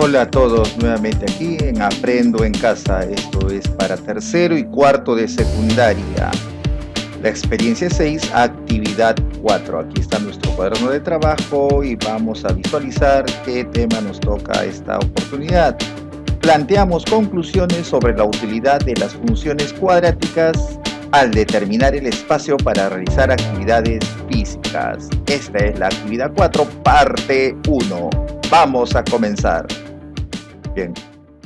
Hola a todos, nuevamente aquí en Aprendo en Casa. Esto es para tercero y cuarto de secundaria. La experiencia 6, actividad 4. Aquí está nuestro cuaderno de trabajo y vamos a visualizar qué tema nos toca esta oportunidad. Planteamos conclusiones sobre la utilidad de las funciones cuadráticas al determinar el espacio para realizar actividades físicas. Esta es la actividad 4, parte 1. Vamos a comenzar. Bien,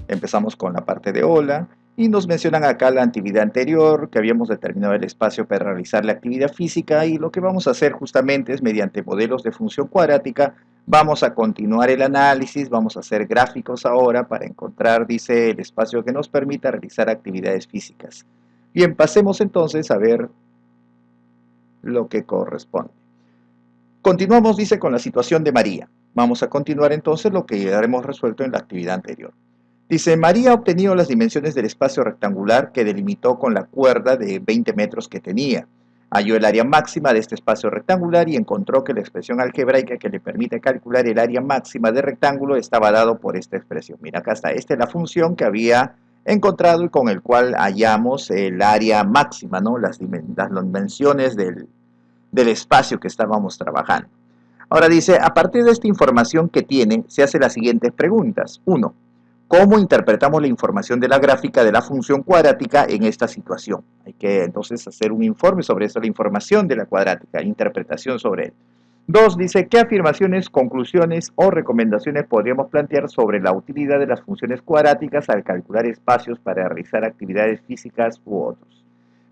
empezamos con la parte de hola y nos mencionan acá la actividad anterior, que habíamos determinado el espacio para realizar la actividad física, y lo que vamos a hacer justamente es mediante modelos de función cuadrática. Vamos a continuar el análisis, vamos a hacer gráficos ahora para encontrar, dice, el espacio que nos permita realizar actividades físicas. Bien, pasemos entonces a ver lo que corresponde. Continuamos, dice, con la situación de María. Vamos a continuar entonces lo que ya hemos resuelto en la actividad anterior. Dice, María ha obtenido las dimensiones del espacio rectangular que delimitó con la cuerda de 20 metros que tenía. Halló el área máxima de este espacio rectangular y encontró que la expresión algebraica que le permite calcular el área máxima del rectángulo estaba dado por esta expresión. Mira, acá está. Esta es la función que había encontrado y con el cual hallamos el área máxima, ¿no? Las dimensiones del espacio que estábamos trabajando. Ahora dice, a partir de esta información que tiene, se hace las siguientes preguntas. 1. ¿Cómo interpretamos la información de la gráfica de la función cuadrática en esta situación? Hay que entonces hacer un informe sobre eso, la información de la cuadrática, interpretación sobre él. 2. Dice, ¿qué afirmaciones, conclusiones o recomendaciones podríamos plantear sobre la utilidad de las funciones cuadráticas al calcular espacios para realizar actividades físicas u otros?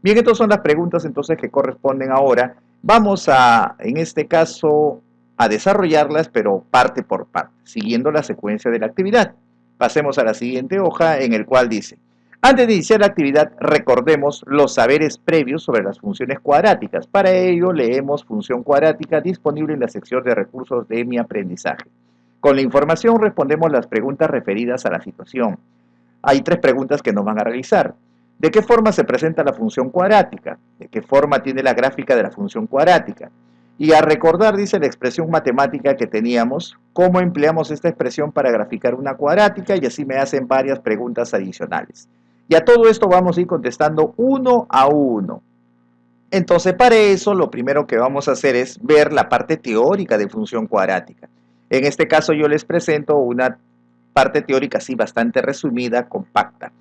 Bien, estas son las preguntas entonces que corresponden ahora. Vamos a, en este caso, a desarrollarlas, pero parte por parte, siguiendo la secuencia de la actividad. Pasemos a la siguiente hoja, en el cual dice, antes de iniciar la actividad, recordemos los saberes previos sobre las funciones cuadráticas. Para ello, leemos función cuadrática disponible en la sección de recursos de mi aprendizaje. Con la información respondemos las preguntas referidas a la situación. Hay 3 preguntas que nos van a realizar. ¿De qué forma se presenta la función cuadrática? ¿De qué forma tiene la gráfica de la función cuadrática? Y a recordar, dice, la expresión matemática que teníamos, cómo empleamos esta expresión para graficar una cuadrática, y así me hacen varias preguntas adicionales. Y a todo esto vamos a ir contestando uno a uno. Entonces, para eso, lo primero que vamos a hacer es ver la parte teórica de función cuadrática. En este caso, yo les presento una parte teórica así bastante resumida, compacta.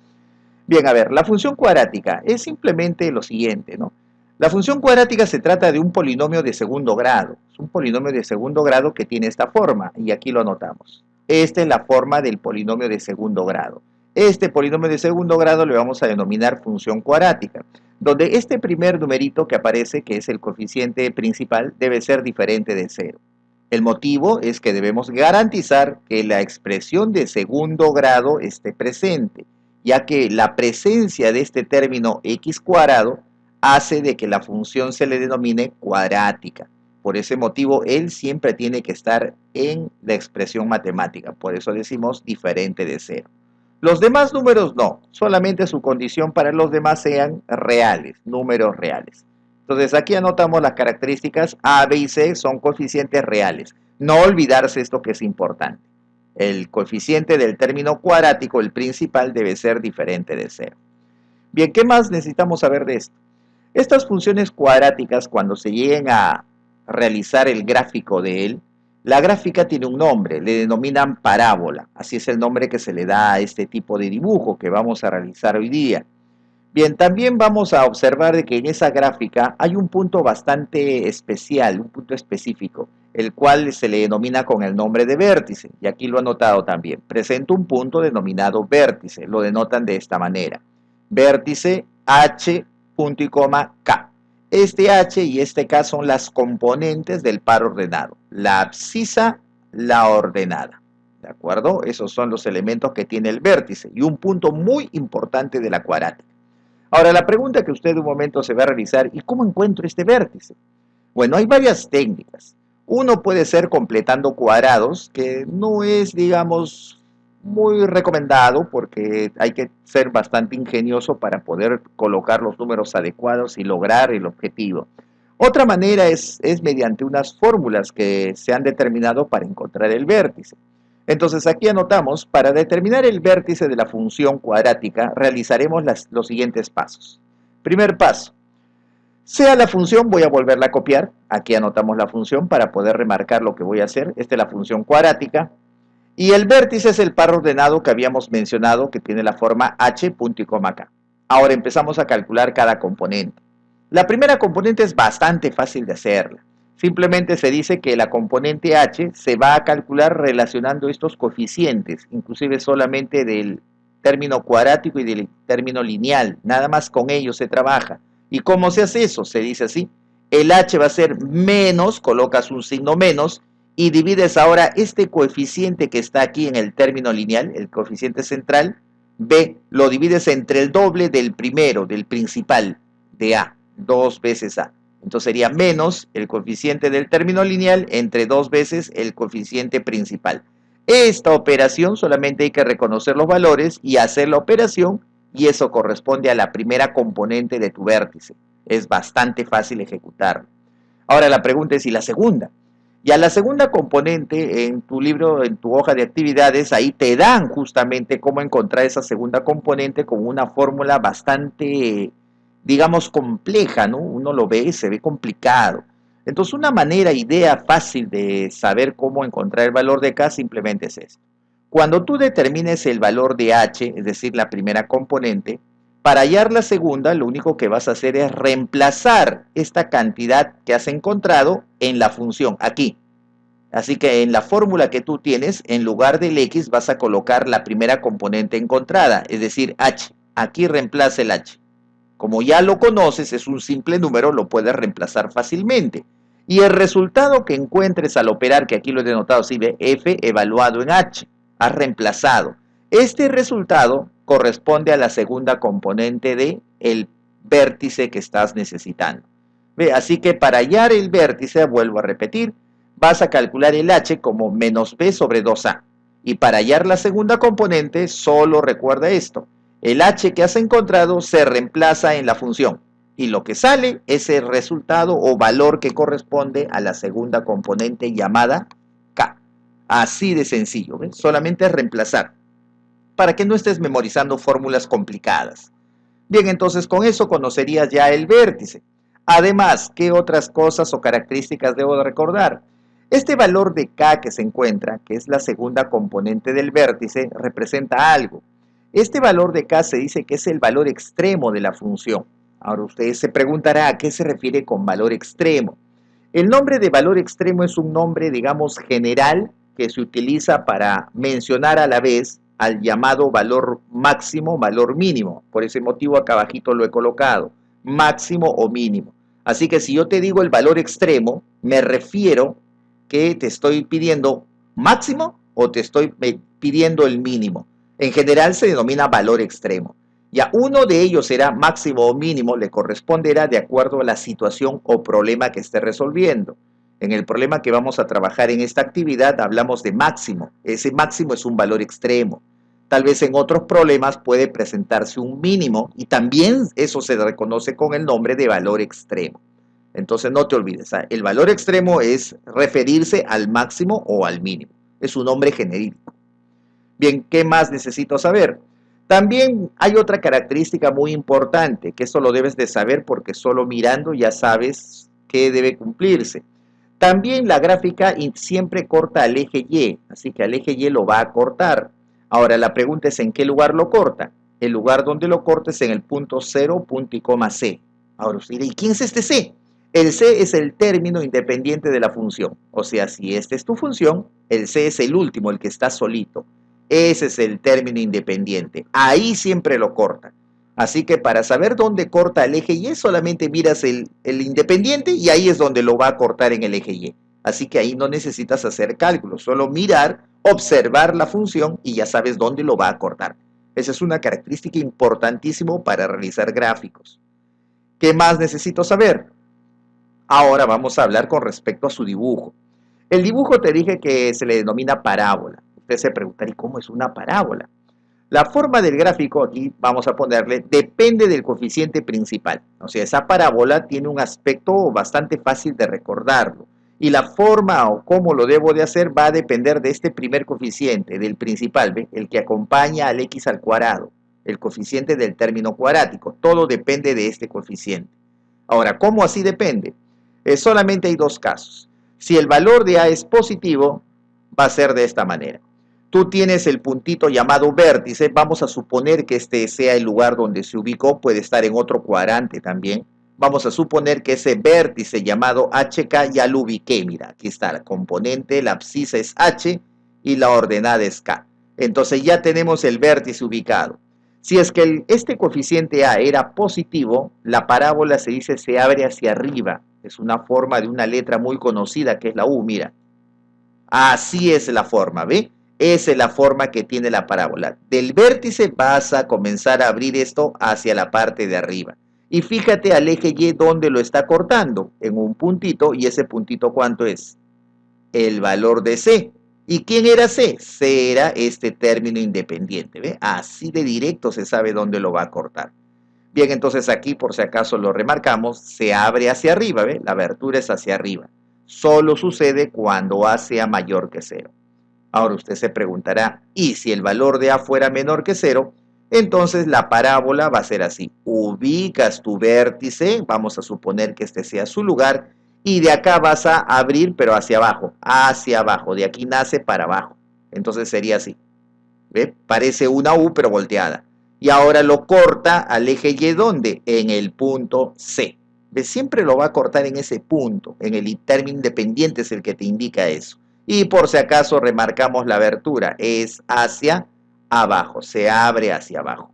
Bien, a ver, la función cuadrática es simplemente lo siguiente, ¿no? La función cuadrática se trata de un polinomio de segundo grado. Es un polinomio de segundo grado que tiene esta forma, y aquí lo anotamos. Esta es la forma del polinomio de segundo grado. Este polinomio de segundo grado le vamos a denominar función cuadrática, donde este primer numerito que aparece, que es el coeficiente principal, debe ser diferente de 0. El motivo es que debemos garantizar que la expresión de segundo grado esté presente, ya que la presencia de este término x cuadrado hace de que la función se le denomine cuadrática. Por ese motivo, él siempre tiene que estar en la expresión matemática. Por eso decimos diferente de 0. Los demás números no. Solamente su condición para los demás sean reales, números reales. Entonces, aquí anotamos las características A, B y C son coeficientes reales. No olvidarse esto que es importante. El coeficiente del término cuadrático, el principal, debe ser diferente de 0. Bien, ¿qué más necesitamos saber de esto? Estas funciones cuadráticas, cuando se lleguen a realizar el gráfico de él, la gráfica tiene un nombre, le denominan parábola. Así es el nombre que se le da a este tipo de dibujo que vamos a realizar hoy día. Bien, también vamos a observar de que en esa gráfica hay un punto bastante especial, un punto específico, el cual se le denomina con el nombre de vértice, y aquí lo he anotado también. Presenta un punto denominado vértice, lo denotan de esta manera. Vértice H, punto y coma, K. Este H y este K son las componentes del par ordenado. La abscisa, la ordenada. ¿De acuerdo? Esos son los elementos que tiene el vértice y un punto muy importante de la cuadrática. Ahora, la pregunta que usted en un momento se va a realizar, ¿y cómo encuentro este vértice? Bueno, hay varias técnicas. Uno puede ser completando cuadrados, que no es, digamos, muy recomendado porque hay que ser bastante ingenioso para poder colocar los números adecuados y lograr el objetivo. Otra manera es mediante unas fórmulas que se han determinado para encontrar el vértice. Entonces aquí anotamos, para determinar el vértice de la función cuadrática, realizaremos los siguientes pasos. Primer paso, sea la función, voy a volverla a copiar, aquí anotamos la función para poder remarcar lo que voy a hacer. Esta es la función cuadrática, y el vértice es el par ordenado que habíamos mencionado, que tiene la forma h, punto y coma k. Ahora empezamos a calcular cada componente. La primera componente es bastante fácil de hacerla. Simplemente se dice que la componente h se va a calcular relacionando estos coeficientes, inclusive solamente del término cuadrático y del término lineal. Nada más con ellos se trabaja. ¿Y cómo se hace eso? Se dice así. El h va a ser menos, colocas un signo menos, y divides ahora este coeficiente que está aquí en el término lineal, el coeficiente central, b, lo divides entre el doble del primero, del principal, de a, 2 veces a. Entonces sería menos el coeficiente del término lineal entre 2 veces el coeficiente principal. Esta operación solamente hay que reconocer los valores y hacer la operación, y eso corresponde a la primera componente de tu vértice. Es bastante fácil ejecutarlo. Ahora la pregunta es, ¿y la segunda? Y a la segunda componente, en tu libro, en tu hoja de actividades, ahí te dan justamente cómo encontrar esa segunda componente con una fórmula bastante, digamos, compleja, ¿no? Uno lo ve y se ve complicado. Entonces, una idea fácil de saber cómo encontrar el valor de K simplemente es esto. Cuando tú determines el valor de H, es decir, la primera componente, para hallar la segunda, lo único que vas a hacer es reemplazar esta cantidad que has encontrado en la función, aquí. Así que en la fórmula que tú tienes, en lugar del X, vas a colocar la primera componente encontrada, es decir, H. Aquí reemplaza el H. Como ya lo conoces, es un simple número, lo puedes reemplazar fácilmente. Y el resultado que encuentres al operar, que aquí lo he denotado, si ve F evaluado en H, has reemplazado. Este resultado corresponde a la segunda componente del vértice que estás necesitando. ¿Ve? Así que para hallar el vértice, vuelvo a repetir, vas a calcular el h como menos b sobre 2a. Y para hallar la segunda componente, solo recuerda esto. El h que has encontrado se reemplaza en la función. Y lo que sale es el resultado o valor que corresponde a la segunda componente llamada k. Así de sencillo, ¿ves? Solamente es reemplazar, para que no estés memorizando fórmulas complicadas. Bien, entonces con eso conocerías ya el vértice. Además, ¿qué otras cosas o características debo de recordar? Este valor de K que se encuentra, que es la segunda componente del vértice, representa algo. Este valor de K se dice que es el valor extremo de la función. Ahora usted se preguntará a qué se refiere con valor extremo. El nombre de valor extremo es un nombre, digamos, general que se utiliza para mencionar a la vez al llamado valor máximo, valor mínimo. Por ese motivo acá abajito lo he colocado, máximo o mínimo. Así que si yo te digo el valor extremo, me refiero que te estoy pidiendo máximo o te estoy pidiendo el mínimo. En general se denomina valor extremo. Ya uno de ellos será máximo o mínimo, le corresponderá de acuerdo a la situación o problema que esté resolviendo. En el problema que vamos a trabajar en esta actividad hablamos de máximo. Ese máximo es un valor extremo. Tal vez en otros problemas puede presentarse un mínimo y también eso se reconoce con el nombre de valor extremo. Entonces no te olvides, el valor extremo es referirse al máximo o al mínimo. Es un nombre genérico. Bien, ¿qué más necesito saber? También hay otra característica muy importante, que esto lo debes de saber porque solo mirando ya sabes qué debe cumplirse. También la gráfica siempre corta al eje Y, así que al eje Y lo va a cortar. Ahora la pregunta es ¿en qué lugar lo corta? El lugar donde lo corta es en el punto 0, punto y coma C. Ahora usted dirá, ¿y quién es este C? El C es el término independiente de la función. O sea, si esta es tu función, el C es el último, el que está solito. Ese es el término independiente. Ahí siempre lo corta. Así que para saber dónde corta el eje Y, solamente miras el independiente y ahí es donde lo va a cortar en el eje Y. Así que ahí no necesitas hacer cálculos, solo mirar, observar la función y ya sabes dónde lo va a cortar. Esa es una característica importantísima para realizar gráficos. ¿Qué más necesito saber? Ahora vamos a hablar con respecto a su dibujo. El dibujo te dije que se le denomina parábola. Usted se preguntará, ¿y cómo es una parábola? La forma del gráfico, aquí vamos a ponerle, depende del coeficiente principal. O sea, esa parábola tiene un aspecto bastante fácil de recordarlo. Y la forma o cómo lo debo de hacer va a depender de este primer coeficiente, del principal, ¿ve? El que acompaña al x al cuadrado, el coeficiente del término cuadrático. Todo depende de este coeficiente. Ahora, ¿cómo así depende? Solamente hay dos casos. Si el valor de a es positivo, va a ser de esta manera. Tú tienes el puntito llamado vértice, vamos a suponer que este sea el lugar donde se ubicó, puede estar en otro cuadrante también. Vamos a suponer que ese vértice llamado HK ya lo ubiqué, mira, aquí está el componente, la abscisa es H y la ordenada es K. Entonces ya tenemos el vértice ubicado. Si es que este coeficiente A era positivo, la parábola se dice se abre hacia arriba. Es una forma de una letra muy conocida que es la U, mira. Así es la forma, ¿ve? Esa es la forma que tiene la parábola. Del vértice vas a comenzar a abrir esto hacia la parte de arriba. Y fíjate al eje Y donde lo está cortando, en un puntito, y ese puntito ¿cuánto es? El valor de C. ¿Y quién era C? C era este término independiente, ¿ve? Así de directo se sabe dónde lo va a cortar. Bien, entonces aquí por si acaso lo remarcamos, se abre hacia arriba, ¿ve? La abertura es hacia arriba. Solo sucede cuando A sea mayor que 0. Ahora usted se preguntará, ¿y si el valor de A fuera menor que 0? Entonces la parábola va a ser así. Ubicas tu vértice, vamos a suponer que este sea su lugar, y de acá vas a abrir, pero hacia abajo. De aquí nace para abajo. Entonces sería así. ¿Ve? Parece una U, pero volteada. Y ahora lo corta al eje Y, ¿dónde? En el punto C. ¿Ve? Siempre lo va a cortar en ese punto. En el término independiente es el que te indica eso. Y por si acaso remarcamos la abertura. Es hacia abajo. Se abre hacia abajo.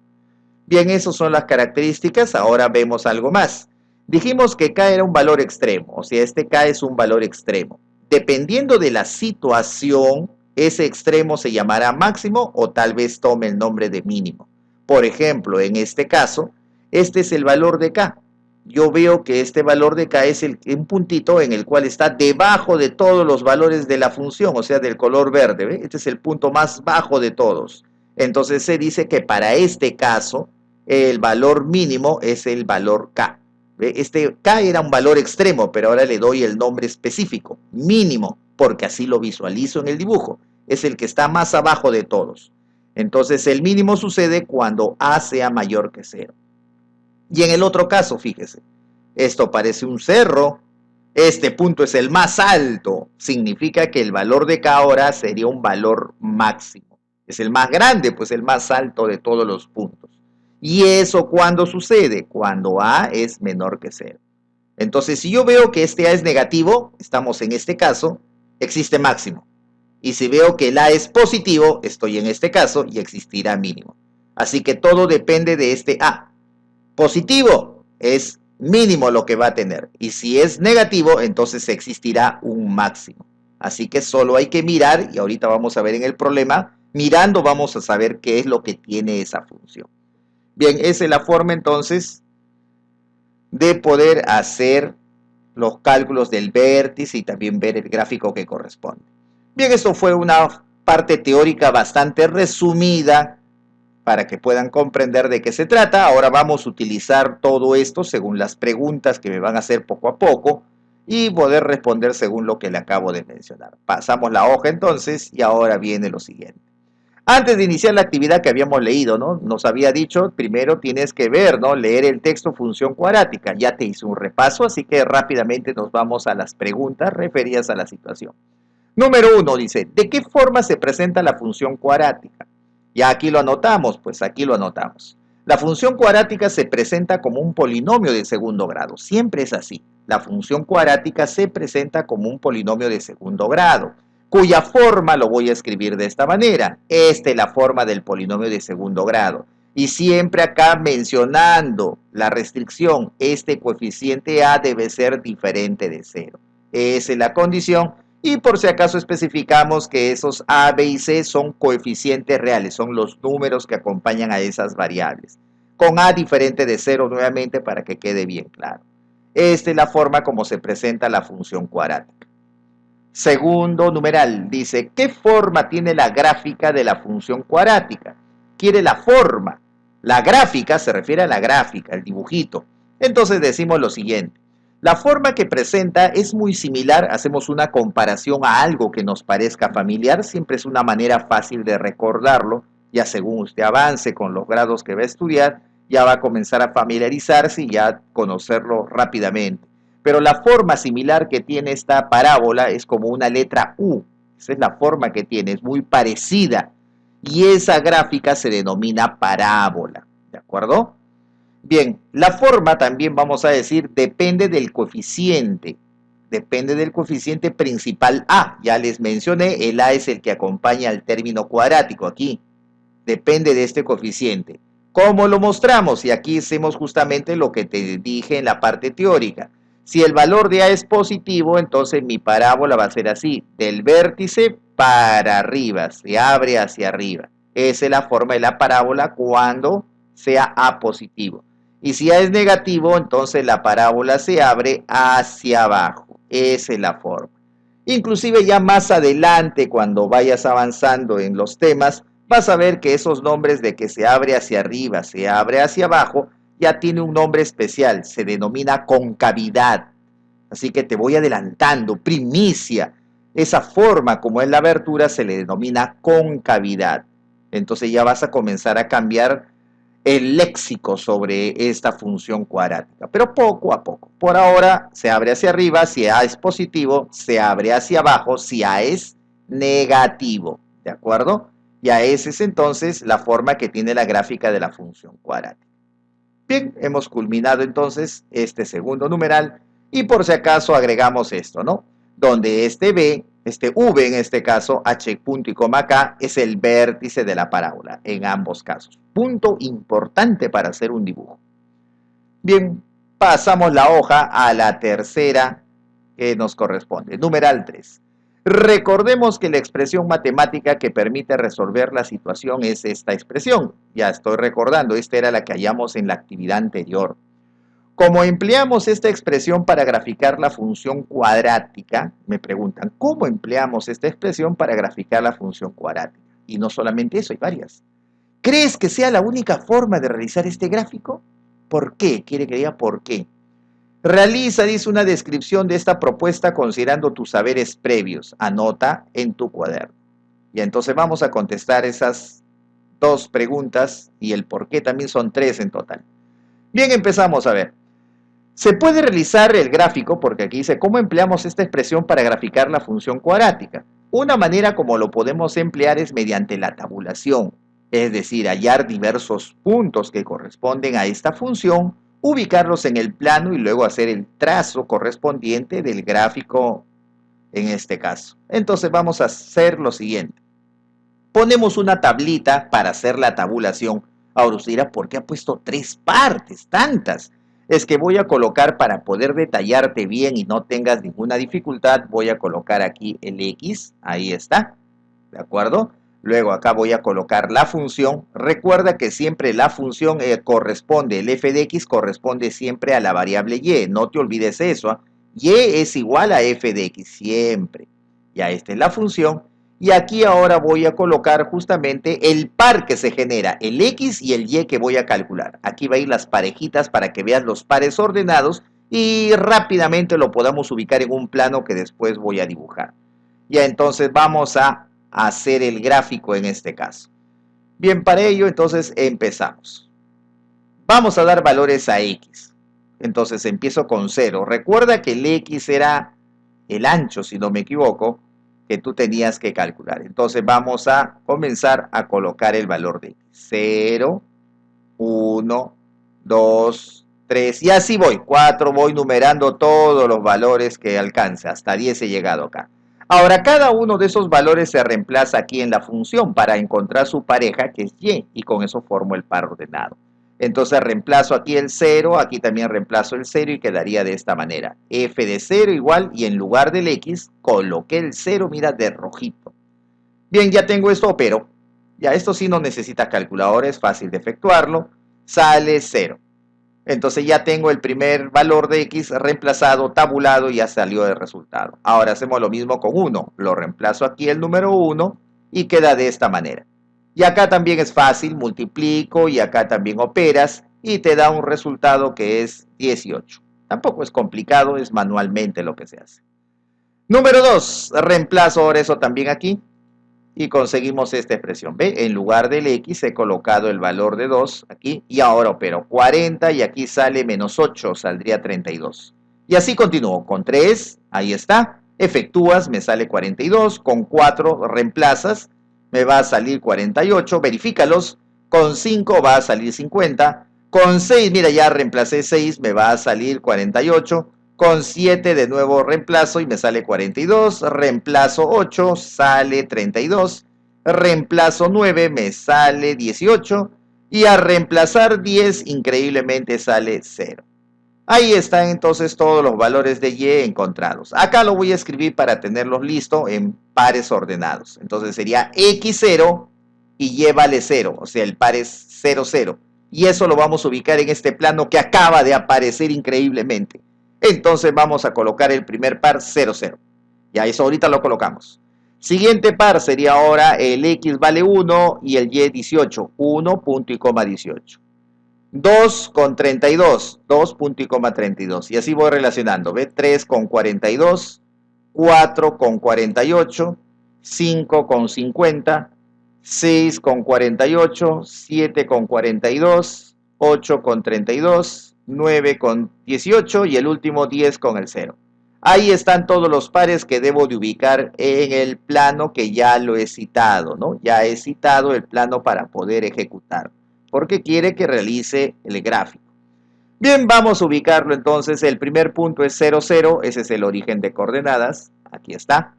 Bien, esas son las características. Ahora vemos algo más. Dijimos que K era un valor extremo, o sea, este K es un valor extremo. Dependiendo de la situación, ese extremo se llamará máximo o tal vez tome el nombre de mínimo. Por ejemplo, en este caso, este es el valor de K. Yo veo que este valor de K es un puntito en el cual está debajo de todos los valores de la función, o sea, del color verde. ¿Ve? Este es el punto más bajo de todos. Entonces se dice que para este caso, el valor mínimo es el valor K. Este K era un valor extremo, pero ahora le doy el nombre específico, mínimo, porque así lo visualizo en el dibujo. Es el que está más abajo de todos. Entonces el mínimo sucede cuando A sea mayor que 0. Y en el otro caso, fíjese, esto parece un cerro, este punto es el más alto, significa que el valor de K ahora sería un valor máximo. Es el más grande, pues el más alto de todos los puntos. ¿Y eso cuándo sucede? Cuando A es menor que 0. Entonces, si yo veo que este A es negativo, estamos en este caso, existe máximo. Y si veo que el A es positivo, estoy en este caso y existirá mínimo. Así que todo depende de este A. Positivo es mínimo lo que va a tener. Y si es negativo, entonces existirá un máximo. Así que solo hay que mirar, y ahorita vamos a ver en el problema, mirando vamos a saber qué es lo que tiene esa función. Bien, esa es la forma entonces de poder hacer los cálculos del vértice y también ver el gráfico que corresponde. Bien, esto fue una parte teórica bastante resumida para que puedan comprender de qué se trata. Ahora vamos a utilizar todo esto según las preguntas que me van a hacer poco a poco y poder responder según lo que le acabo de mencionar. Pasamos la hoja entonces y ahora viene lo siguiente. Antes de iniciar la actividad que habíamos leído, ¿no? Nos había dicho, primero tienes que ver, ¿no? Leer el texto función cuadrática. Ya te hice un repaso, así que rápidamente nos vamos a las preguntas referidas a la situación. Número 1 dice, ¿de qué forma se presenta la función cuadrática? Ya aquí lo anotamos, pues aquí lo anotamos. La función cuadrática se presenta como un polinomio de segundo grado. Siempre es así. La función cuadrática se presenta como un polinomio de segundo grado, cuya forma lo voy a escribir de esta manera. Esta es la forma del polinomio de segundo grado. Y siempre acá mencionando la restricción, este coeficiente A debe ser diferente de 0. Esa es la condición. Y por si acaso especificamos que esos A, B y C son coeficientes reales, son los números que acompañan a esas variables. Con A diferente de 0 nuevamente para que quede bien claro. Esta es la forma como se presenta la función cuadrática. Segundo numeral, dice, ¿qué forma tiene la gráfica de la función cuadrática? Quiere la forma. La gráfica se refiere a la gráfica, el dibujito. Entonces decimos lo siguiente. La forma que presenta es muy similar, hacemos una comparación a algo que nos parezca familiar, siempre es una manera fácil de recordarlo, ya según usted avance con los grados que va a estudiar, ya va a comenzar a familiarizarse y ya conocerlo rápidamente. Pero la forma similar que tiene esta parábola es como una letra U, esa es la forma que tiene, es muy parecida, y esa gráfica se denomina parábola, ¿de acuerdo? Bien, la forma también vamos a decir depende del coeficiente principal A. Ya les mencioné, el A es el que acompaña al término cuadrático aquí. Depende de este coeficiente. ¿Cómo lo mostramos? Y aquí hacemos justamente lo que te dije en la parte teórica. Si el valor de A es positivo, entonces mi parábola va a ser así, del vértice para arriba, se abre hacia arriba. Esa es la forma de la parábola cuando sea A positivo. Y si A es negativo, entonces la parábola se abre hacia abajo. Esa es la forma. Inclusive ya más adelante, cuando vayas avanzando en los temas, vas a ver que esos nombres de que se abre hacia arriba, se abre hacia abajo, ya tiene un nombre especial, se denomina concavidad. Así que te voy adelantando, primicia. Esa forma como es la abertura se le denomina concavidad. Entonces ya vas a comenzar a cambiar el léxico sobre esta función cuadrática, pero poco a poco. Por ahora se abre hacia arriba, si A es positivo, se abre hacia abajo, si A es negativo, ¿de acuerdo? Ya esa es entonces la forma que tiene la gráfica de la función cuadrática. Bien, hemos culminado entonces este segundo numeral y por si acaso agregamos esto, ¿no? Donde este V en este caso, H punto y coma K, es el vértice de la parábola en ambos casos. Punto importante para hacer un dibujo. Bien, pasamos la hoja a la tercera que nos corresponde, numeral 3. Recordemos que la expresión matemática que permite resolver la situación es esta expresión. Ya estoy recordando, esta era la que hallamos en la actividad anterior. Como empleamos esta expresión para graficar la función cuadrática, me preguntan, ¿cómo empleamos esta expresión para graficar la función cuadrática? Y no solamente eso, hay varias. ¿Crees que sea la única forma de realizar este gráfico? ¿Por qué? Quiere que diga por qué. Realiza, dice, una descripción de esta propuesta considerando tus saberes previos. Anota en tu cuaderno. Y entonces vamos a contestar esas dos preguntas y el por qué también son 3 en total. Bien, empezamos a ver. Se puede realizar el gráfico, porque aquí dice, ¿cómo empleamos esta expresión para graficar la función cuadrática? Una manera como lo podemos emplear es mediante la tabulación, es decir, hallar diversos puntos que corresponden a esta función, ubicarlos en el plano y luego hacer el trazo correspondiente del gráfico en este caso. Entonces vamos a hacer lo siguiente. Ponemos una tablita para hacer la tabulación. Ahora usted dirá, ¿por qué ha puesto 3 partes, tantas? Es que voy a colocar, para poder detallarte bien y no tengas ninguna dificultad, voy a colocar aquí el X, ahí está, ¿de acuerdo? Luego acá voy a colocar la función. Recuerda que siempre la función corresponde, el f de x corresponde siempre a la variable y, no te olvides eso, ¿eh? Y es igual a f de x, siempre. Ya esta es la función. Y aquí ahora voy a colocar justamente el par que se genera, el X y el Y que voy a calcular. Aquí va a ir las parejitas para que veas los pares ordenados y rápidamente lo podamos ubicar en un plano que después voy a dibujar. Ya entonces vamos a hacer el gráfico en este caso. Bien, para ello entonces empezamos. Vamos a dar valores a X. Entonces empiezo con 0. Recuerda que el X era el ancho, si no me equivoco, que tú tenías que calcular. Entonces vamos a comenzar a colocar el valor de X. 0, 1, 2, 3 y así voy. 4, voy numerando todos los valores que alcance. Hasta 10 he llegado acá. Ahora cada uno de esos valores se reemplaza aquí en la función para encontrar su pareja que es Y con eso formo el par ordenado. Entonces reemplazo aquí el 0, aquí también reemplazo el 0 y quedaría de esta manera. F de 0 igual y en lugar del X coloqué el 0, mira, de rojito. Bien, ya tengo esto, pero ya esto sí no necesita calculadora, es fácil de efectuarlo. Sale 0. Entonces ya tengo el primer valor de X reemplazado, tabulado y ya salió el resultado. Ahora hacemos lo mismo con 1. Lo reemplazo aquí el número 1 y queda de esta manera. Y acá también es fácil, multiplico y acá también operas y te da un resultado que es 18. Tampoco es complicado, es manualmente lo que se hace. Número 2, reemplazo ahora eso también aquí y conseguimos esta expresión. ¿Ve? En lugar del X he colocado el valor de 2 aquí y ahora opero 40 y aquí sale menos 8, saldría 32. Y así continúo. Con 3, ahí está, efectúas, me sale 42, con 4 reemplazas, me va a salir 48, verifícalos, con 5 va a salir 50, con 6, mira ya reemplacé 6, me va a salir 48, con 7 de nuevo reemplazo y me sale 42, reemplazo 8, sale 32, reemplazo 9, me sale 18 y a reemplazar 10 increíblemente sale 0. Ahí están entonces todos los valores de y encontrados. Acá lo voy a escribir para tenerlos listos en pares ordenados. Entonces sería x0 y y vale 0, o sea el par es 0, 0. Y eso lo vamos a ubicar en este plano que acaba de aparecer increíblemente. Entonces vamos a colocar el primer par 0, 0. Ya eso ahorita lo colocamos. Siguiente par sería ahora el x vale 1 y el y 18. 1 punto y coma 18. 2 con 32, 2 punto y coma 32. Y así voy relacionando. ¿Ve? 3 con 42, 4 con 48, 5 con 50, 6 con 48, 7 con 42, 8 con 32, 9 con 18 y el último 10 con el 0. Ahí están todos los pares que debo de ubicar en el plano que ya lo he citado, ¿no? Ya he citado el plano para poder ejecutar, porque quiere que realice el gráfico. Bien, vamos a ubicarlo entonces. El primer punto es 0, 0, ese es el origen de coordenadas, aquí está.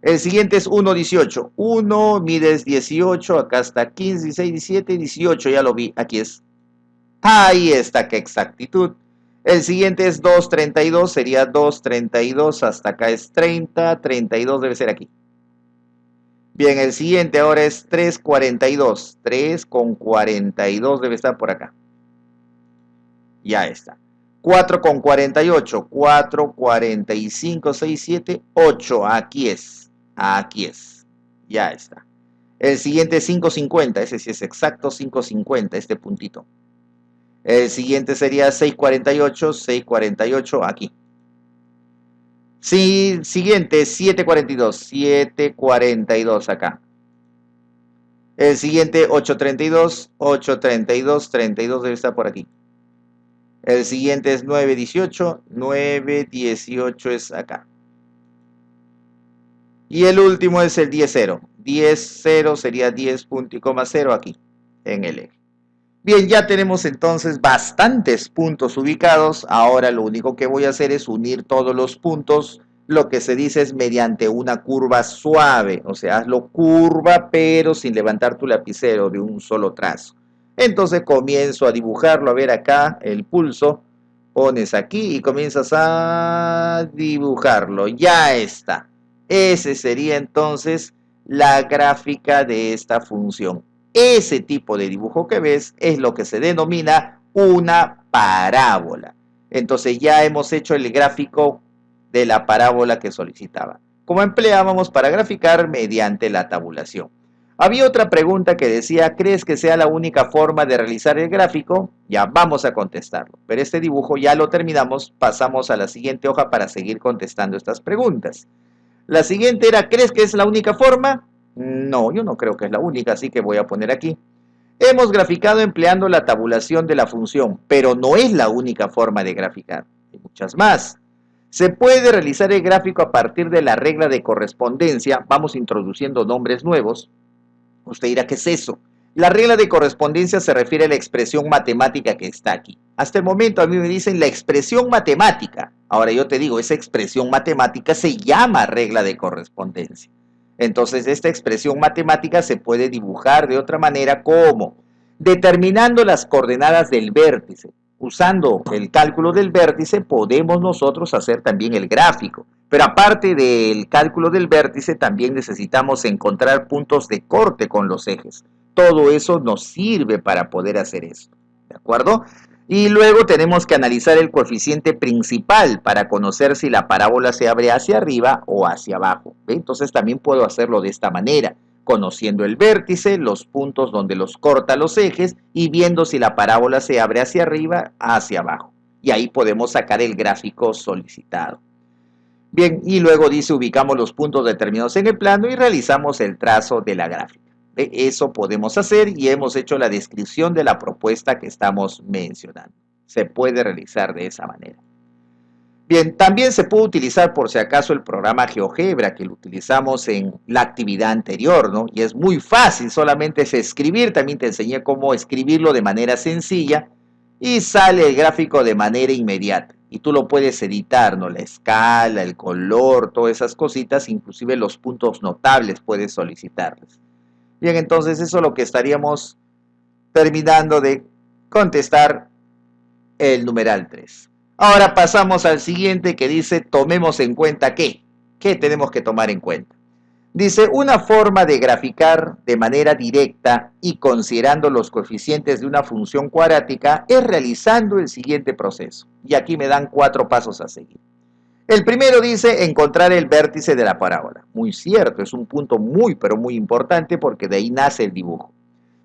El siguiente es 1, 18. 1, mides 18, acá está 15, 16, 17, 18, ya lo vi, aquí es. Ahí está, qué exactitud. El siguiente es 2, 32, sería 2, 32, hasta acá es 30, 32 debe ser aquí. Bien, el siguiente ahora es 3, 42, 3 con 42 debe estar por acá. Ya está. 4 con 48, 4, 45, 6, 7, 8, aquí es. Aquí es. Ya está. El siguiente es 5.50, ese sí es exacto, 5.50, este puntito. El siguiente sería 6.48, 6.48, aquí. Sí, siguiente, 7.42, 7.42 acá. El siguiente, 8.32, 8.32, 32 debe estar por aquí. El siguiente es 9.18, 9.18 es acá. Y el último es el 10.0. 10.0 sería 10.0 aquí, en el eje. Bien, ya tenemos entonces bastantes puntos ubicados. Ahora lo único que voy a hacer es unir todos los puntos. Lo que se dice es mediante una curva suave. O sea, hazlo curva, pero sin levantar tu lapicero de un solo trazo. Entonces comienzo a dibujarlo. A ver acá, el pulso. Pones aquí y comienzas a dibujarlo. Ya está. Ese sería entonces la gráfica de esta función. Ese tipo de dibujo que ves es lo que se denomina una parábola. Entonces ya hemos hecho el gráfico de la parábola que solicitaba. Como empleábamos para graficar mediante la tabulación. Había otra pregunta que decía, ¿crees que sea la única forma de realizar el gráfico? Ya vamos a contestarlo. Pero este dibujo ya lo terminamos, pasamos a la siguiente hoja para seguir contestando estas preguntas. La siguiente era, ¿crees que es la única forma? No, yo no creo que es la única, así que voy a poner aquí. Hemos graficado empleando la tabulación de la función, pero no es la única forma de graficar. Hay muchas más. Se puede realizar el gráfico a partir de la regla de correspondencia. Vamos introduciendo nombres nuevos. Usted dirá, ¿qué es eso? La regla de correspondencia se refiere a la expresión matemática que está aquí. Hasta el momento a mí me dicen la expresión matemática. Ahora yo te digo, esa expresión matemática se llama regla de correspondencia. Entonces esta expresión matemática se puede dibujar de otra manera como determinando las coordenadas del vértice. Usando el cálculo del vértice podemos nosotros hacer también el gráfico. Pero aparte del cálculo del vértice también necesitamos encontrar puntos de corte con los ejes. Todo eso nos sirve para poder hacer esto. ¿De acuerdo? Y luego tenemos que analizar el coeficiente principal para conocer si la parábola se abre hacia arriba o hacia abajo. ¿Ve? Entonces también puedo hacerlo de esta manera, conociendo el vértice, los puntos donde los corta los ejes y viendo si la parábola se abre hacia arriba o hacia abajo. y ahí podemos sacar el gráfico solicitado. Bien, y luego dice ubicamos los puntos determinados en el plano y realizamos el trazo de la gráfica. Eso podemos hacer y hemos hecho la descripción de la propuesta que estamos mencionando. Se puede realizar de esa manera. Bien, también se puede utilizar por si acaso el programa GeoGebra que lo utilizamos en la actividad anterior, ¿no? Y es muy fácil, solamente es escribir, también te enseñé cómo escribirlo de manera sencilla y sale el gráfico de manera inmediata. Y tú lo puedes editar, ¿no? La escala, el color, todas esas cositas, inclusive los puntos notables puedes solicitarles. Bien, entonces eso es lo que estaríamos terminando de contestar el numeral 3. Ahora pasamos al siguiente que dice, tomemos en cuenta ¿qué? ¿Qué tenemos que tomar en cuenta? Dice, una forma de graficar de manera directa y considerando los coeficientes de una función cuadrática es realizando el siguiente proceso. Y aquí me dan 4 pasos a seguir. El primero dice encontrar el vértice de la parábola. Muy cierto, es un punto muy pero muy importante porque de ahí nace el dibujo.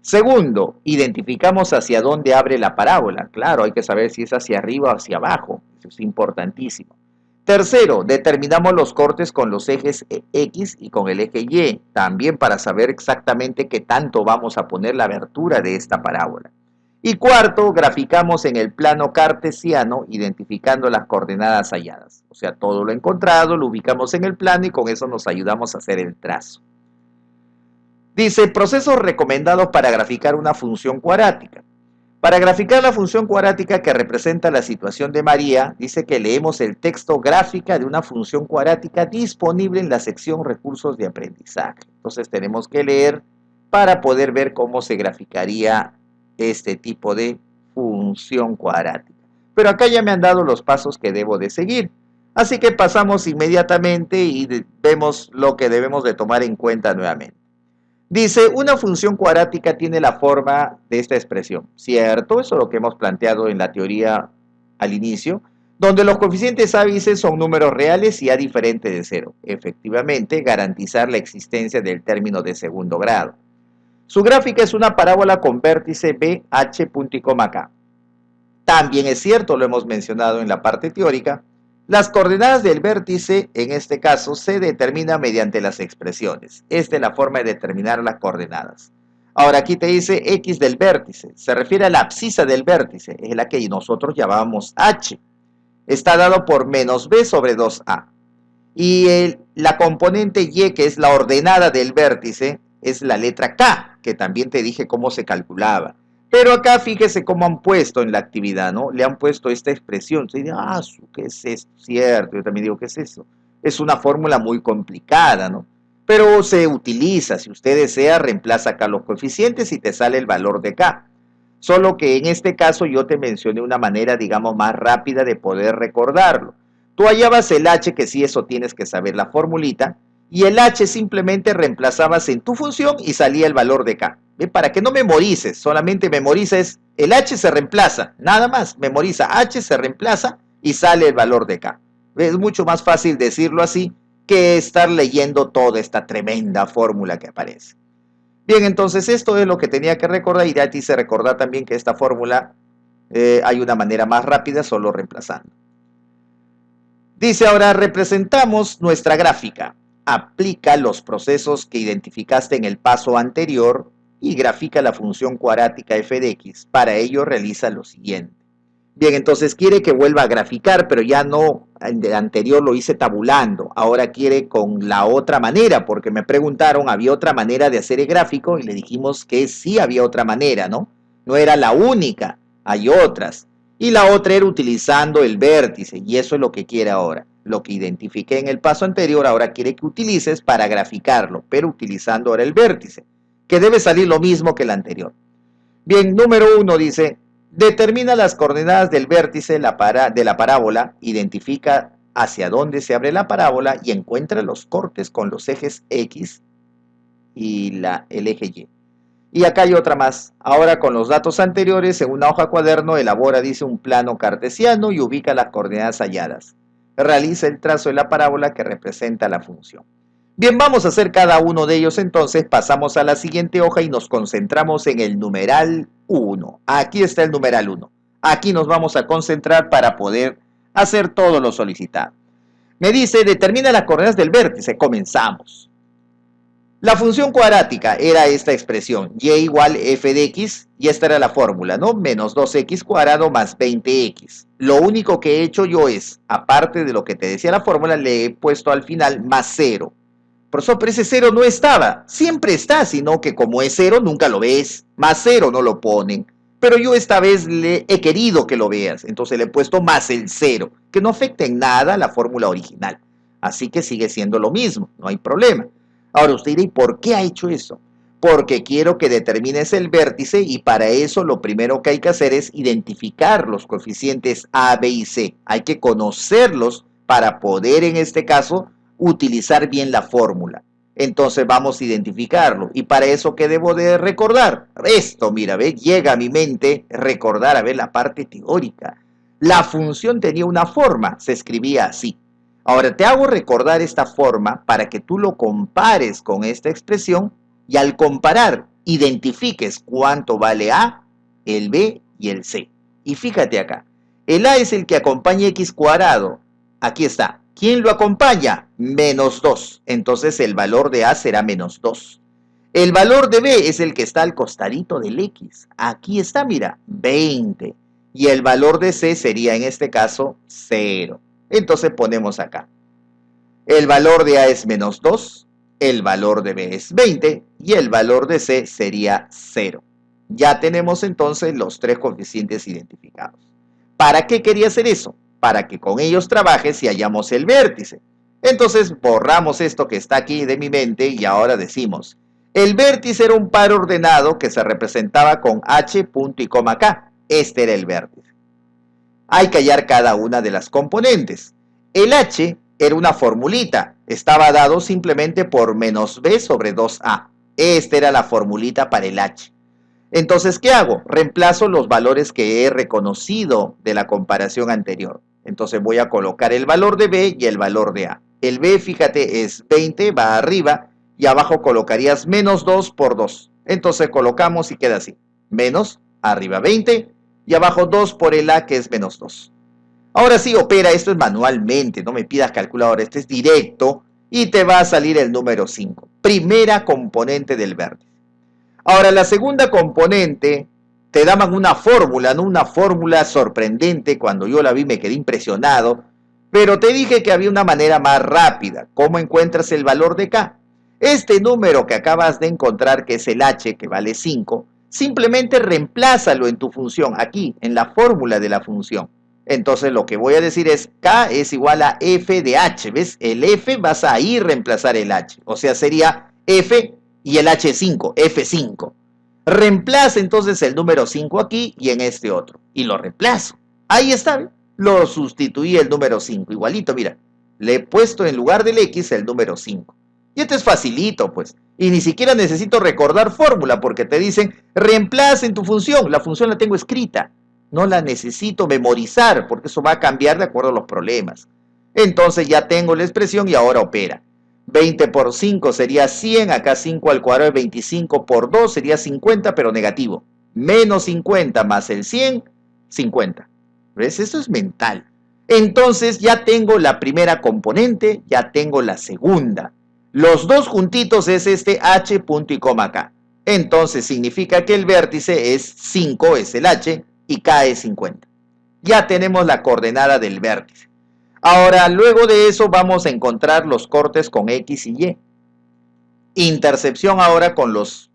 Segundo, identificamos hacia dónde abre la parábola. Claro, hay que saber si es hacia arriba o hacia abajo. Eso es importantísimo. Tercero, determinamos los cortes con los ejes X y con el eje Y, también para saber exactamente qué tanto vamos a poner la abertura de esta parábola. Y cuarto, graficamos en el plano cartesiano identificando las coordenadas halladas. O sea, todo lo encontrado lo ubicamos en el plano y con eso nos ayudamos a hacer el trazo. Dice, procesos recomendados para graficar una función cuadrática. Para graficar la función cuadrática que representa la situación de María, dice que leemos el texto gráfica de una función cuadrática disponible en la sección recursos de aprendizaje. Entonces tenemos que leer para poder ver cómo se graficaría este tipo de función cuadrática. Pero acá ya me han dado los pasos que debo de seguir. Así que pasamos inmediatamente y vemos lo que debemos de tomar en cuenta nuevamente. Dice, una función cuadrática tiene la forma de esta expresión. ¿Cierto? Eso es lo que hemos planteado en la teoría al inicio, donde los coeficientes A y C son números reales y A diferente de 0. Efectivamente, garantizar la existencia del término de segundo grado. Su gráfica es una parábola con vértice B, H, punto y coma K. También es cierto, lo hemos mencionado en la parte teórica, las coordenadas del vértice, en este caso, se determinan mediante las expresiones. Esta es la forma de determinar las coordenadas. Ahora aquí te dice X del vértice, se refiere a la abscisa del vértice, es la que nosotros llamábamos H. Está dado por menos B sobre 2A. Y la componente Y, que es la ordenada del vértice, es la letra K, que también te dije cómo se calculaba. Pero acá fíjese cómo han puesto en la actividad, ¿no? Le han puesto esta expresión. Entonces, ¿qué es esto? Cierto, yo también digo, ¿qué es eso? Es una fórmula muy complicada, ¿no? Pero se utiliza, si usted desea, reemplaza acá los coeficientes y te sale el valor de K. Solo que en este caso yo te mencioné una manera, digamos, más rápida de poder recordarlo. Tú hallabas el H, que sí, eso tienes que saber la formulita, y el H simplemente reemplazabas en tu función y salía el valor de K. Para que no memorices, solamente memorices, el H se reemplaza, nada más, memoriza, H se reemplaza y sale el valor de K. Es mucho más fácil decirlo así que estar leyendo toda esta tremenda fórmula que aparece. Bien, entonces esto es lo que tenía que recordar y ya te hice recordar también que esta fórmula hay una manera más rápida solo reemplazando. Dice ahora, representamos nuestra gráfica. Aplica los procesos que identificaste en el paso anterior y grafica la función cuadrática f de x. Para ello realiza lo siguiente. Bien, entonces quiere que vuelva a graficar, pero ya no, el anterior lo hice tabulando. Ahora quiere con la otra manera, porque me preguntaron, ¿había otra manera de hacer el gráfico? Y le dijimos que sí había otra manera, ¿no? No era la única, hay otras. Y la otra era utilizando el vértice, y eso es lo que quiere ahora. Lo que identifiqué en el paso anterior, ahora quiere que utilices para graficarlo, pero utilizando ahora el vértice, que debe salir lo mismo que el anterior. Bien, número 1 dice, determina las coordenadas del vértice de la parábola, identifica hacia dónde se abre la parábola y encuentra los cortes con los ejes X y el eje Y. Y acá hay otra más. Ahora con los datos anteriores, en una hoja cuaderno, elabora, dice, un plano cartesiano y ubica las coordenadas halladas. Realiza el trazo de la parábola que representa la función. Bien, vamos a hacer cada uno de ellos entonces, pasamos a la siguiente hoja y nos concentramos en el numeral 1. Aquí está el numeral 1. Aquí nos vamos a concentrar para poder hacer todo lo solicitado. Me dice, determina las coordenadas del vértice. Comenzamos. La función cuadrática era esta expresión, y igual f de x, y esta era la fórmula, ¿no? Menos 2x cuadrado más 20x. Lo único que he hecho yo es, aparte de lo que te decía la fórmula, le he puesto al final más 0. Profesor, pero ese 0 no estaba, siempre está, sino que como es 0 nunca lo ves, más 0 no lo ponen. Pero yo esta vez le he querido que lo veas, entonces le he puesto más el 0, que no afecta en nada la fórmula original. Así que sigue siendo lo mismo, no hay problema. Ahora usted dirá, ¿y por qué ha hecho eso? Porque quiero que determines el vértice y para eso lo primero que hay que hacer es identificar los coeficientes A, B y C. Hay que conocerlos para poder, en este caso, utilizar bien la fórmula. Entonces vamos a identificarlo. ¿Y para eso qué debo de recordar? Esto, mira, ¿ve? Llega a mi mente recordar, a ver, la parte teórica. La función tenía una forma, se escribía así. Ahora te hago recordar esta forma para que tú lo compares con esta expresión y al comparar identifiques cuánto vale A, el B y el C. Y fíjate acá, el A es el que acompaña x cuadrado. Aquí está. ¿Quién lo acompaña? Menos 2. Entonces el valor de A será menos 2. El valor de B es el que está al costadito del X. Aquí está, mira, 20. Y el valor de C sería en este caso 0. Entonces ponemos acá. El valor de A es menos 2, el valor de B es 20 y el valor de C sería 0. Ya tenemos entonces los tres coeficientes identificados. ¿Para qué quería hacer eso? Para que con ellos trabajes y hallamos el vértice. Entonces borramos esto que está aquí de mi mente y ahora decimos, el vértice era un par ordenado que se representaba con H, punto y coma K. Este era el vértice. Hay que hallar cada una de las componentes. El H era una formulita, estaba dado simplemente por menos B sobre 2A. Esta era la formulita para el H. Entonces, ¿qué hago? Reemplazo los valores que he reconocido de la comparación anterior. Entonces voy a colocar el valor de B y el valor de A. El B, fíjate, es 20, va arriba, y abajo colocarías menos 2 por 2. Entonces colocamos y queda así. Menos, arriba 20, y abajo 2 por el A, que es menos 2. Ahora sí, opera, esto es manualmente, no me pidas calculadora, este es directo, y te va a salir el número 5. Primera componente del vértice. Ahora, la segunda componente, te daban una fórmula, ¿no? Una fórmula sorprendente, cuando yo la vi me quedé impresionado, pero te dije que había una manera más rápida. ¿Cómo encuentras el valor de K? Este número que acabas de encontrar, que es el H, que vale 5, simplemente reemplázalo en tu función, aquí, en la fórmula de la función. Entonces lo que voy a decir es K es igual a F de H, ¿ves? El F vas a ahí reemplazar el H, o sea, sería F y el H5, F5. Reemplaza entonces el número 5 aquí y en este otro, y lo reemplazo. Ahí está, ¿ves? Lo sustituí el número 5, igualito, mira, le he puesto en lugar del X el número 5. Y esto es facilito, pues. Y ni siquiera necesito recordar fórmula porque te dicen, reemplaza en tu función. La función la tengo escrita. No la necesito memorizar porque eso va a cambiar de acuerdo a los problemas. Entonces ya tengo la expresión y ahora opera. 20 por 5 sería 100. Acá 5 al cuadrado es 25 por 2 sería 50, pero negativo. Menos 50 más el 100, 50. ¿Ves? Esto es mental. Entonces ya tengo la primera componente, ya tengo la segunda. Los dos juntitos es este H, punto y coma K. Entonces significa que el vértice es 5, es el H, y K es 50. Ya tenemos la coordenada del vértice. Ahora, luego de eso vamos a encontrar los cortes con X y Y. Intercepción ahora con los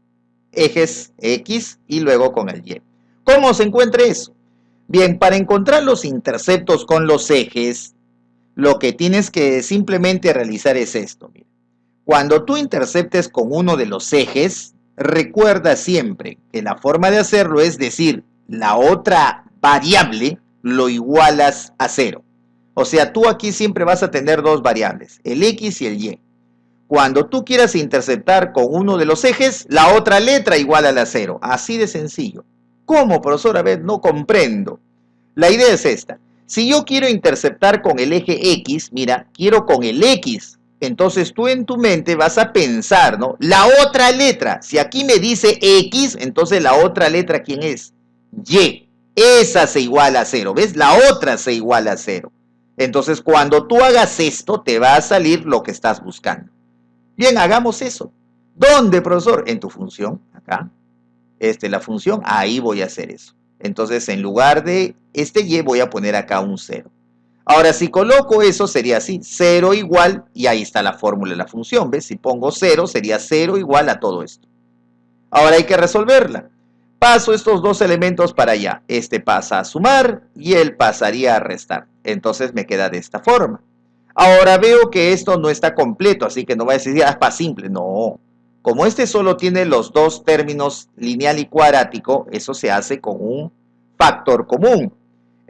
ejes X y luego con el Y. ¿Cómo se encuentra eso? Bien, para encontrar los interceptos con los ejes, lo que tienes que simplemente realizar es esto. Mira. Cuando tú interceptes con uno de los ejes, recuerda siempre que la forma de hacerlo es decir, la otra variable lo igualas a 0. O sea, tú aquí siempre vas a tener dos variables, el X y el Y. Cuando tú quieras interceptar con uno de los ejes, la otra letra iguala a 0. Así de sencillo. ¿Cómo, profesor? A ver, no comprendo. La idea es esta. Si yo quiero interceptar con el eje X, mira, quiero con el X. Entonces tú en tu mente vas a pensar, ¿no? La otra letra. Si aquí me dice X, entonces la otra letra, ¿quién es? Y. Esa se iguala a 0, ¿ves? La otra se iguala a 0. Entonces, cuando tú hagas esto, te va a salir lo que estás buscando. Bien, hagamos eso. ¿Dónde, profesor? En tu función, acá. La función, ahí voy a hacer eso. Entonces, en lugar de este y, voy a poner acá un 0. Ahora, si coloco eso, sería así, 0 igual, y ahí está la fórmula de la función, ¿ves? Si pongo 0, sería 0 igual a todo esto. Ahora hay que resolverla. Paso estos dos elementos para allá. Este pasa a sumar y él pasaría a restar. Entonces me queda de esta forma. Ahora veo que esto no está completo, así que no voy a decir, es para simple. No. Como este solo tiene los dos términos lineal y cuadrático, eso se hace con un factor común.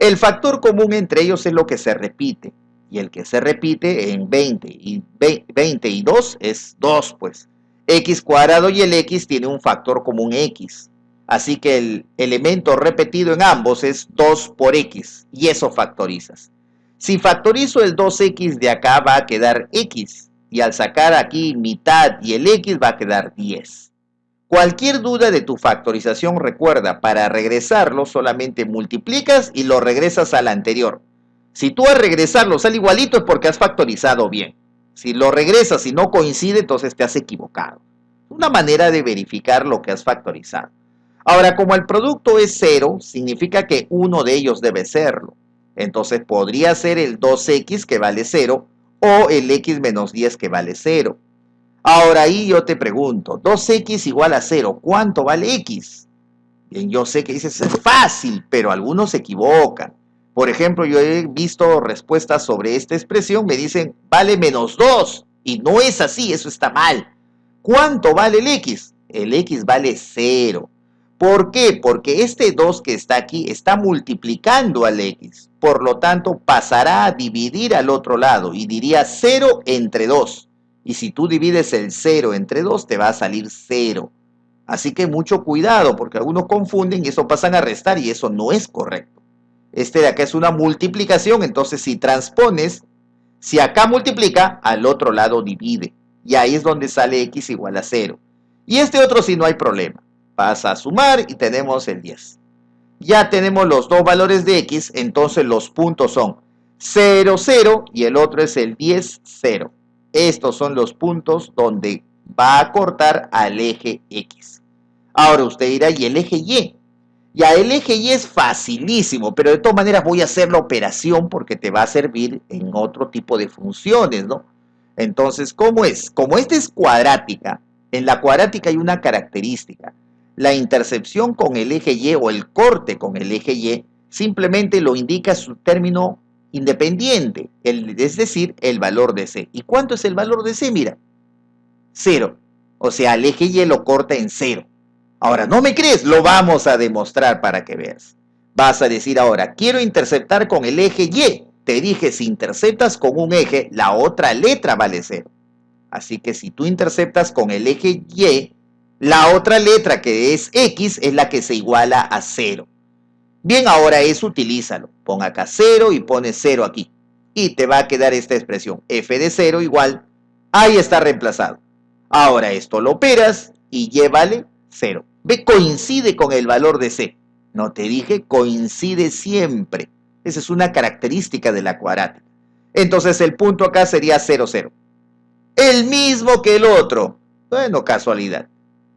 El factor común entre ellos es lo que se repite. Y el que se repite en 20 y 2 es 2, pues. X cuadrado y el X tiene un factor común X. Así que el elemento repetido en ambos es 2 por X. Y eso factorizas. Si factorizo el 2X de acá va a quedar X. Y al sacar aquí mitad y el X va a quedar 10. Cualquier duda de tu factorización, recuerda, para regresarlo solamente multiplicas y lo regresas al anterior. Si tú al regresarlo sale igualito es porque has factorizado bien. Si lo regresas y no coincide, entonces te has equivocado. Una manera de verificar lo que has factorizado. Ahora, como el producto es 0, significa que uno de ellos debe serlo. Entonces podría ser el 2x que vale 0 o el x menos 10 que vale 0. Ahora ahí yo te pregunto, 2x igual a 0, ¿cuánto vale x? Bien, yo sé que dices, es fácil, pero algunos se equivocan. Por ejemplo, yo he visto respuestas sobre esta expresión, me dicen, vale menos 2, y no es así, eso está mal. ¿Cuánto vale el x? El x vale 0. ¿Por qué? Porque este 2 que está aquí está multiplicando al x, por lo tanto pasará a dividir al otro lado y diría 0 entre 2. Y si tú divides el 0 entre 2, te va a salir 0. Así que mucho cuidado, porque algunos confunden y eso pasan a restar y eso no es correcto. Este de acá es una multiplicación, entonces si transpones, si acá multiplica, al otro lado divide. Y ahí es donde sale x igual a 0. Y este otro sí no hay problema. Pasa a sumar y tenemos el 10. Ya tenemos los dos valores de x, entonces los puntos son 0, 0 y el otro es el 10, 0. Estos son los puntos donde va a cortar al eje X. Ahora usted dirá, ¿y el eje Y? Ya, el eje Y es facilísimo, pero de todas maneras voy a hacer la operación porque te va a servir en otro tipo de funciones, ¿no? Entonces, ¿cómo es? Como esta es cuadrática, en la cuadrática hay una característica. La intercepción con el eje Y o el corte con el eje Y simplemente lo indica su término independiente, es decir, el valor de C. ¿Y cuánto es el valor de C? Mira, 0. O sea, el eje Y lo corta en 0. Ahora, ¿no me crees? Lo vamos a demostrar para que veas. Vas a decir ahora, quiero interceptar con el eje Y. Te dije, si interceptas con un eje, la otra letra vale 0. Así que si tú interceptas con el eje Y, la otra letra que es X es la que se iguala a 0. Bien, ahora eso utilízalo. Pon acá 0 y pones 0 aquí. Y te va a quedar esta expresión. F de 0 igual. Ahí está reemplazado. Ahora esto lo operas y Y vale 0. Ve, coincide con el valor de C. No te dije, coincide siempre. Esa es una característica de la cuadrática. Entonces el punto acá sería 0, 0. El mismo que el otro. Bueno, casualidad.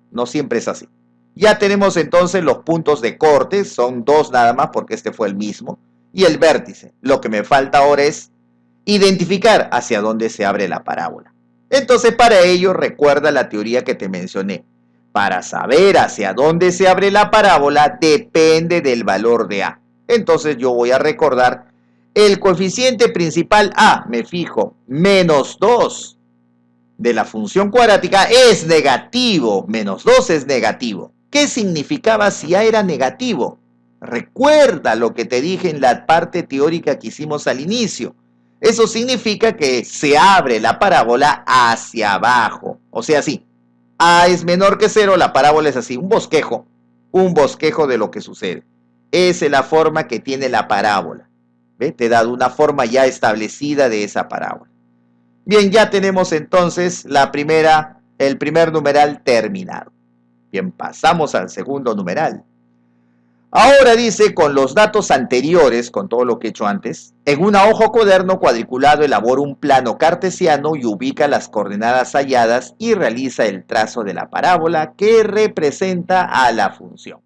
No siempre es así. Ya tenemos entonces los puntos de corte, son 2 nada más porque este fue el mismo, y el vértice. Lo que me falta ahora es identificar hacia dónde se abre la parábola. Entonces para ello recuerda la teoría que te mencioné. Para saber hacia dónde se abre la parábola depende del valor de A. Entonces yo voy a recordar el coeficiente principal A, me fijo, menos 2 de la función cuadrática es negativo, menos 2 es negativo. ¿Qué significaba si A era negativo? Recuerda lo que te dije en la parte teórica que hicimos al inicio. Eso significa que se abre la parábola hacia abajo. O sea, sí, A es menor que 0, la parábola es así, un bosquejo de lo que sucede. Esa es la forma que tiene la parábola. ¿Ve? Te he dado una forma ya establecida de esa parábola. Bien, ya tenemos entonces el primer numeral terminado. Bien, pasamos al segundo numeral. Ahora dice, con los datos anteriores, con todo lo que he hecho antes, en una hoja o cuaderno cuadriculado elabora un plano cartesiano y ubica las coordenadas halladas y realiza el trazo de la parábola que representa a la función.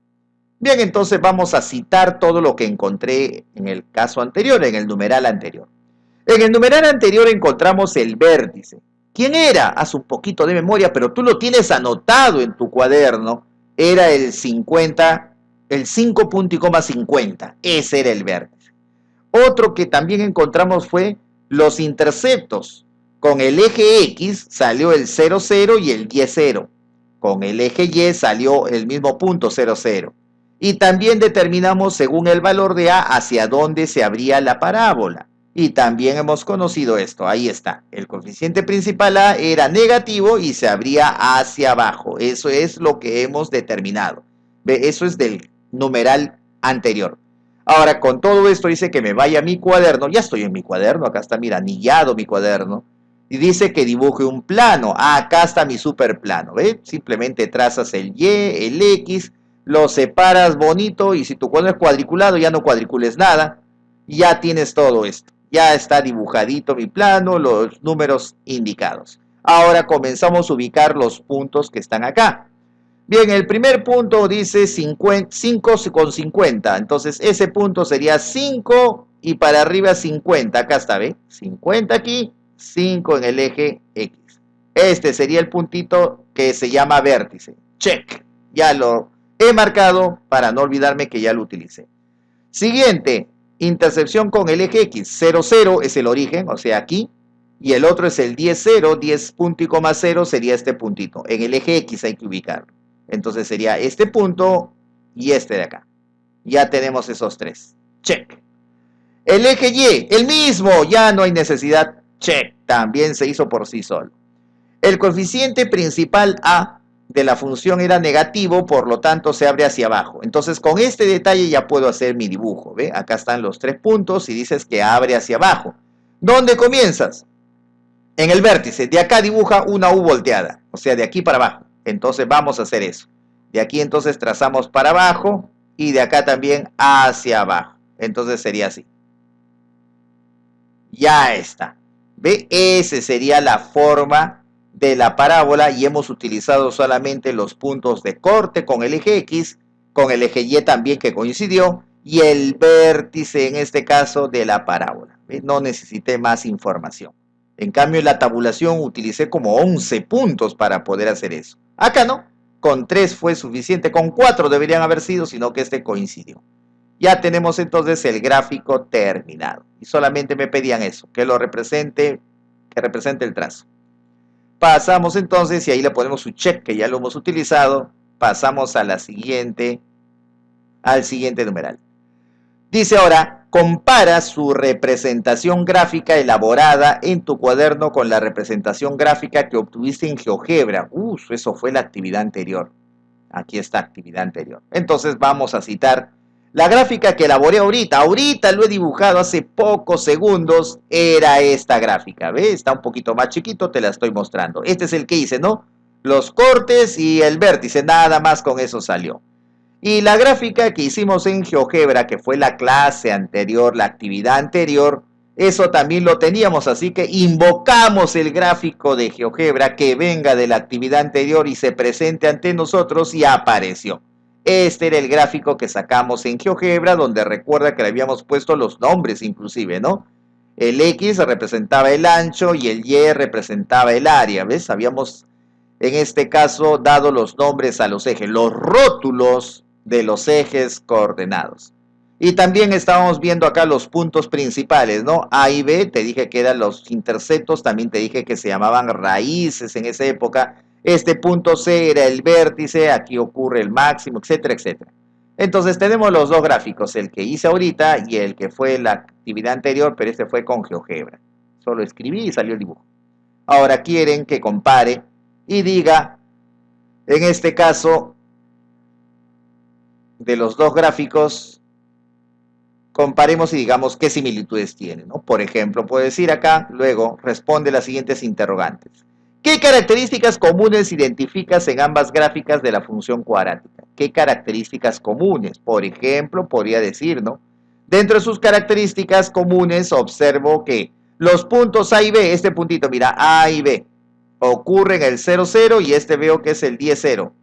Bien, entonces vamos a citar todo lo que encontré en el caso anterior, en el numeral anterior. En el numeral anterior encontramos el vértice. ¿Quién era? Haz un poquito de memoria, pero tú lo tienes anotado en tu cuaderno. Era el 50, el 5.50. Ese era el vértice. Otro que también encontramos fue los interceptos. Con el eje X salió el 0, 0 y el 10, 0. Con el eje Y salió el mismo punto 0, 0. Y también determinamos según el valor de A hacia dónde se abría la parábola. Y también hemos conocido esto, ahí está. El coeficiente principal A era negativo y se abría hacia abajo. Eso es lo que hemos determinado. ¿Ve? Eso es del numeral anterior. Ahora, con todo esto dice que me vaya a mi cuaderno. Ya estoy en mi cuaderno, acá está, mira, anillado mi cuaderno. Y dice que dibuje un plano. Ah, acá está mi superplano, ¿ve? Simplemente trazas el Y, el X, lo separas bonito y si tu cuaderno es cuadriculado, ya no cuadricules nada. Ya tienes todo esto. Ya está dibujadito mi plano, los números indicados. Ahora comenzamos a ubicar los puntos que están acá. Bien, el primer punto dice 5,50. Entonces ese punto sería 5 y para arriba 50. Acá está, ¿ve? 50 aquí, 5 en el eje X. Este sería el puntito que se llama vértice. Check. Ya lo he marcado para no olvidarme que ya lo utilicé. Siguiente, intercepción con el eje X. 0, 0 es el origen, o sea aquí. Y el otro es el 10, 0. 10 punto y coma 0 sería este puntito. En el eje X hay que ubicarlo. Entonces sería este punto y este de acá. Ya tenemos esos tres. Check. El eje Y, el mismo. Ya no hay necesidad. Check. También se hizo por sí solo. El coeficiente principal A de la función era negativo, por lo tanto se abre hacia abajo. Entonces con este detalle ya puedo hacer mi dibujo. ¿Ve? Acá están los 3 puntos y dices que abre hacia abajo. ¿Dónde comienzas? En el vértice. De acá dibuja una U volteada. O sea, de aquí para abajo. Entonces vamos a hacer eso. De aquí entonces trazamos para abajo y de acá también hacia abajo. Entonces sería así. Ya está. ¿Ve? Esa sería la forma de la parábola y hemos utilizado solamente los puntos de corte con el eje X, con el eje Y también que coincidió y el vértice en este caso de la parábola. ¿Ve? No necesité más información. En cambio en la tabulación utilicé como 11 puntos para poder hacer eso. Acá no, con 3 fue suficiente, con 4 deberían haber sido, sino que este coincidió. Ya tenemos entonces el gráfico terminado. Y solamente me pedían eso, que lo represente, que represente el trazo. Pasamos entonces, y ahí le ponemos su check, que ya lo hemos utilizado. Pasamos a la siguiente, al siguiente numeral. Dice ahora, compara su representación gráfica elaborada en tu cuaderno con la representación gráfica que obtuviste en GeoGebra. Eso fue la actividad anterior. Aquí está actividad anterior. Entonces vamos a citar la gráfica que elaboré ahorita. Ahorita lo he dibujado hace pocos segundos. Era esta gráfica. ¿Ves? Está un poquito más chiquito, te la estoy mostrando. Este es el que hice, ¿no? Los cortes y el vértice. Nada más con eso salió. Y la gráfica que hicimos en GeoGebra, que fue la clase anterior, la actividad anterior, eso también lo teníamos, así que invocamos el gráfico de GeoGebra que venga de la actividad anterior y se presente ante nosotros y apareció. Este era el gráfico que sacamos en GeoGebra, donde recuerda que le habíamos puesto los nombres inclusive, ¿no? El X representaba el ancho y el Y representaba el área, ¿ves? Habíamos en este caso dado los nombres a los ejes, los rótulos de los ejes coordenados. Y también estábamos viendo acá los puntos principales, ¿no? A y B, te dije que eran los interceptos, también te dije que se llamaban raíces en esa época. Este punto C era el vértice, aquí ocurre el máximo, etcétera, etcétera. Entonces tenemos los dos gráficos, el que hice ahorita y el que fue la actividad anterior, pero este fue con GeoGebra. Solo escribí y salió el dibujo. Ahora quieren que compare y diga, en este caso, de los dos gráficos, comparemos y digamos qué similitudes tienen, ¿no? Por ejemplo, puedo decir acá, luego responde las siguientes interrogantes. ¿Qué características comunes identificas en ambas gráficas de la función cuadrática? ¿Qué características comunes? Por ejemplo, podría decir, ¿no? Dentro de sus características comunes observo que los puntos A y B, este puntito, mira, A y B, ocurren el 0, 0 y este veo que es el 10, 0.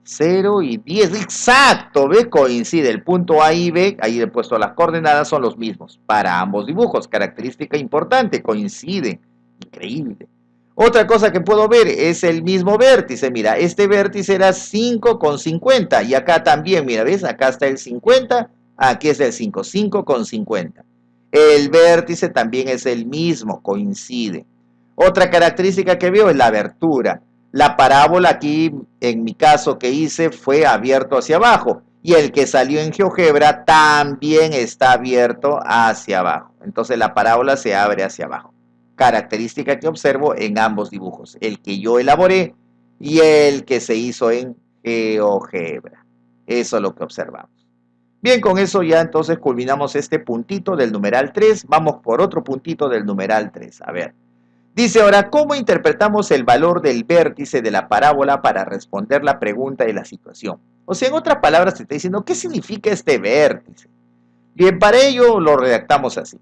0 y 10, exacto, ¿ve? Coincide el punto A y B, ahí he puesto las coordenadas, son los mismos para ambos dibujos, característica importante, coincide, increíble. Otra cosa que puedo ver es el mismo vértice, mira, este vértice era 5,50 y acá también, mira, ¿ves? Acá está el 50, aquí es el 5, 5,50. El vértice también es el mismo, coincide. Otra característica que veo es la abertura. La parábola aquí, en mi caso que hice, fue abierto hacia abajo. Y el que salió en GeoGebra también está abierto hacia abajo. Entonces la parábola se abre hacia abajo. Característica que observo en ambos dibujos. El que yo elaboré y el que se hizo en GeoGebra. Eso es lo que observamos. Bien, con eso ya entonces culminamos este puntito del numeral 3. Vamos por otro puntito del numeral 3. A ver. Dice ahora, ¿cómo interpretamos el valor del vértice de la parábola para responder la pregunta de la situación? O sea, en otras palabras, te está diciendo, ¿qué significa este vértice? Bien, para ello lo redactamos así.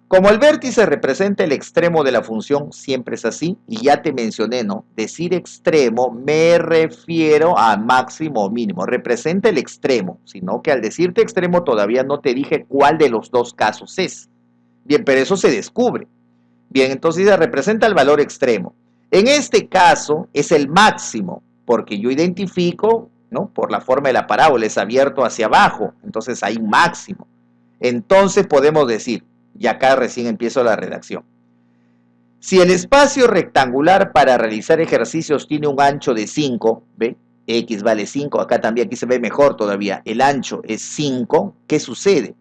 Como el vértice representa el extremo de la función, siempre es así, y ya te mencioné, ¿no? Decir extremo me refiero a máximo o mínimo, representa el extremo, sino que al decirte extremo todavía no te dije cuál de los dos casos es. Bien, pero eso se descubre. Bien, entonces se representa el valor extremo. En este caso es el máximo, porque yo identifico, ¿no? Por la forma de la parábola, es abierto hacia abajo, entonces hay un máximo. Entonces podemos decir, y acá recién empiezo la redacción. Si el espacio rectangular para realizar ejercicios tiene un ancho de 5, ¿ve? X vale 5, acá también, aquí se ve mejor todavía, el ancho es 5, ¿qué sucede?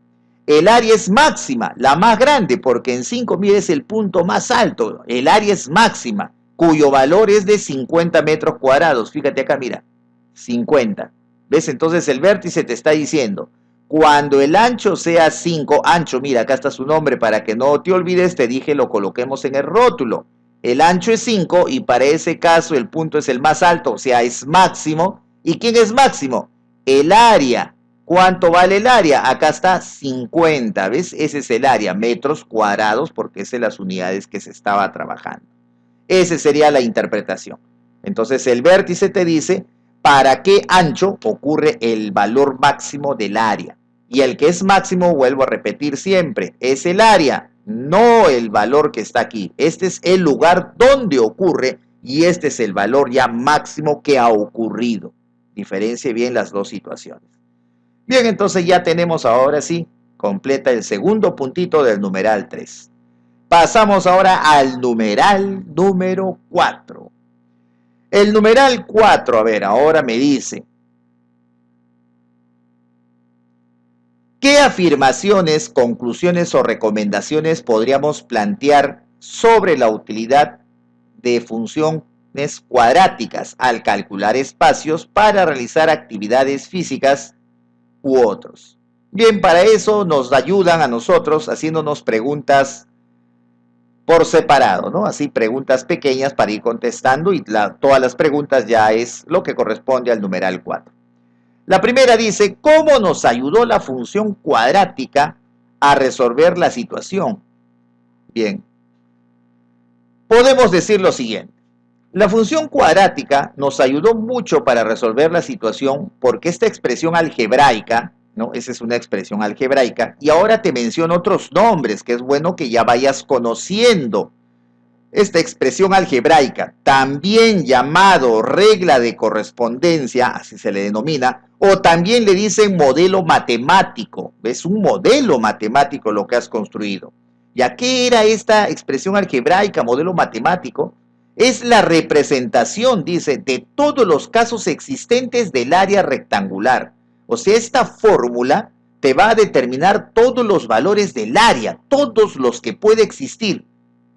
El área es máxima, la más grande, porque en 5, mira, es el punto más alto. El área es máxima, cuyo valor es de 50 metros cuadrados. Fíjate acá, mira, 50. ¿Ves? Entonces el vértice te está diciendo, cuando el ancho sea 5, ancho, mira, acá está su nombre, para que no te olvides, te dije, lo coloquemos en el rótulo. El ancho es 5 y para ese caso el punto es el más alto, o sea, es máximo. ¿Y quién es máximo? El área. ¿Cuánto vale el área? Acá está 50, ¿ves? Ese es el área, metros cuadrados, porque es de las unidades que se estaba trabajando. Esa sería la interpretación. Entonces el vértice te dice para qué ancho ocurre el valor máximo del área. Y el que es máximo, vuelvo a repetir siempre, es el área, no el valor que está aquí. Este es el lugar donde ocurre y este es el valor ya máximo que ha ocurrido. Diferencie bien las dos situaciones. Bien, entonces ya tenemos ahora sí, completa el segundo puntito del numeral 3. Pasamos ahora al numeral número 4. El numeral 4, a ver, ahora me dice, ¿qué afirmaciones, conclusiones o recomendaciones podríamos plantear sobre la utilidad de funciones cuadráticas al calcular espacios para realizar actividades físicas u otros? Bien, para eso nos ayudan a nosotros haciéndonos preguntas por separado, ¿no? Así preguntas pequeñas para ir contestando y todas las preguntas ya es lo que corresponde al numeral 4. La primera dice, ¿cómo nos ayudó la función cuadrática a resolver la situación? Bien, podemos decir lo siguiente. La función cuadrática nos ayudó mucho para resolver la situación porque esta expresión algebraica, ¿no? Esa es una expresión algebraica, y ahora te menciono otros nombres que es bueno que ya vayas conociendo. Esta expresión algebraica, también llamado regla de correspondencia, así se le denomina, o también le dicen modelo matemático. ¿Ves? Un modelo matemático lo que has construido. ¿Ya qué era esta expresión algebraica, modelo matemático? Es la representación, dice, de todos los casos existentes del área rectangular. O sea, esta fórmula te va a determinar todos los valores del área, todos los que puede existir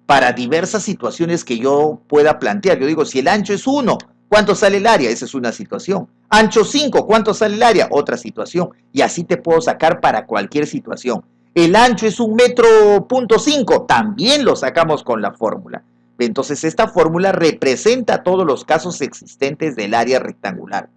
para diversas situaciones que yo pueda plantear. Yo digo, si el ancho es 1, ¿cuánto sale el área? Esa es una situación. Ancho 5, ¿cuánto sale el área? Otra situación. Y así te puedo sacar para cualquier situación. El ancho es 1,5 metros, también lo sacamos con la fórmula. Entonces esta fórmula representa todos los casos existentes del área rectangular.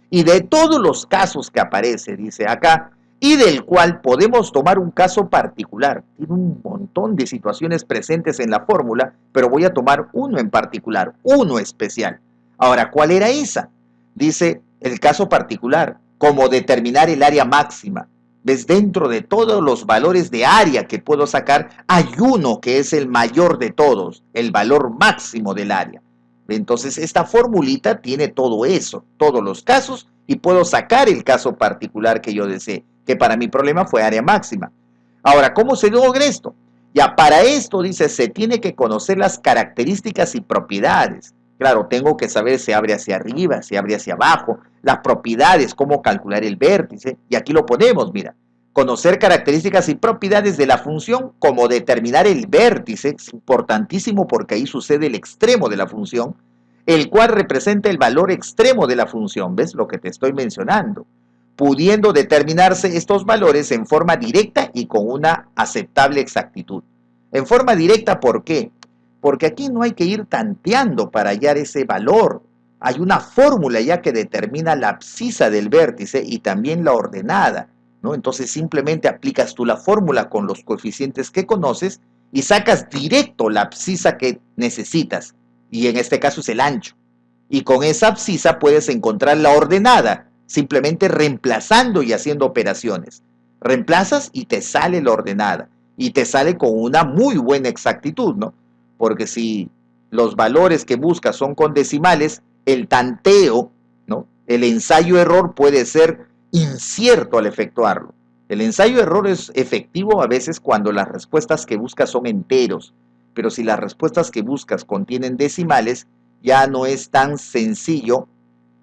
Y de todos los casos que aparece, dice acá, y del cual podemos tomar un caso particular. Tiene un montón de situaciones presentes en la fórmula, pero voy a tomar uno en particular, uno especial. Ahora, ¿cuál era esa? Dice el caso particular, como determinar el área máxima. ¿Ves? Dentro de todos los valores de área que puedo sacar, hay uno que es el mayor de todos, el valor máximo del área. Entonces, esta formulita tiene todo eso, todos los casos, y puedo sacar el caso particular que yo desee, que para mi problema fue área máxima. Ahora, ¿cómo se logra esto? Ya para esto, dice, se tiene que conocer las características y propiedades. Claro, tengo que saber si abre hacia arriba, si abre hacia abajo, las propiedades, cómo calcular el vértice, y aquí lo ponemos, mira. Conocer características y propiedades de la función, como determinar el vértice, es importantísimo porque ahí sucede el extremo de la función, el cual representa el valor extremo de la función, ¿ves? Lo que te estoy mencionando. Pudiendo determinarse estos valores en forma directa y con una aceptable exactitud. En forma directa, ¿por qué? Porque aquí no hay que ir tanteando para hallar ese valor. Hay una fórmula ya que determina la abscisa del vértice y también la ordenada, ¿no? Entonces simplemente aplicas tú la fórmula con los coeficientes que conoces y sacas directo la abscisa que necesitas. Y en este caso es el ancho. Y con esa abscisa puedes encontrar la ordenada, simplemente reemplazando y haciendo operaciones. Reemplazas y te sale la ordenada. Y te sale con una muy buena exactitud, ¿no? Porque si los valores que buscas son con decimales, el tanteo, ¿no? El ensayo-error puede ser incierto al efectuarlo. El ensayo-error es efectivo a veces cuando las respuestas que buscas son enteros, pero si las respuestas que buscas contienen decimales, ya no es tan sencillo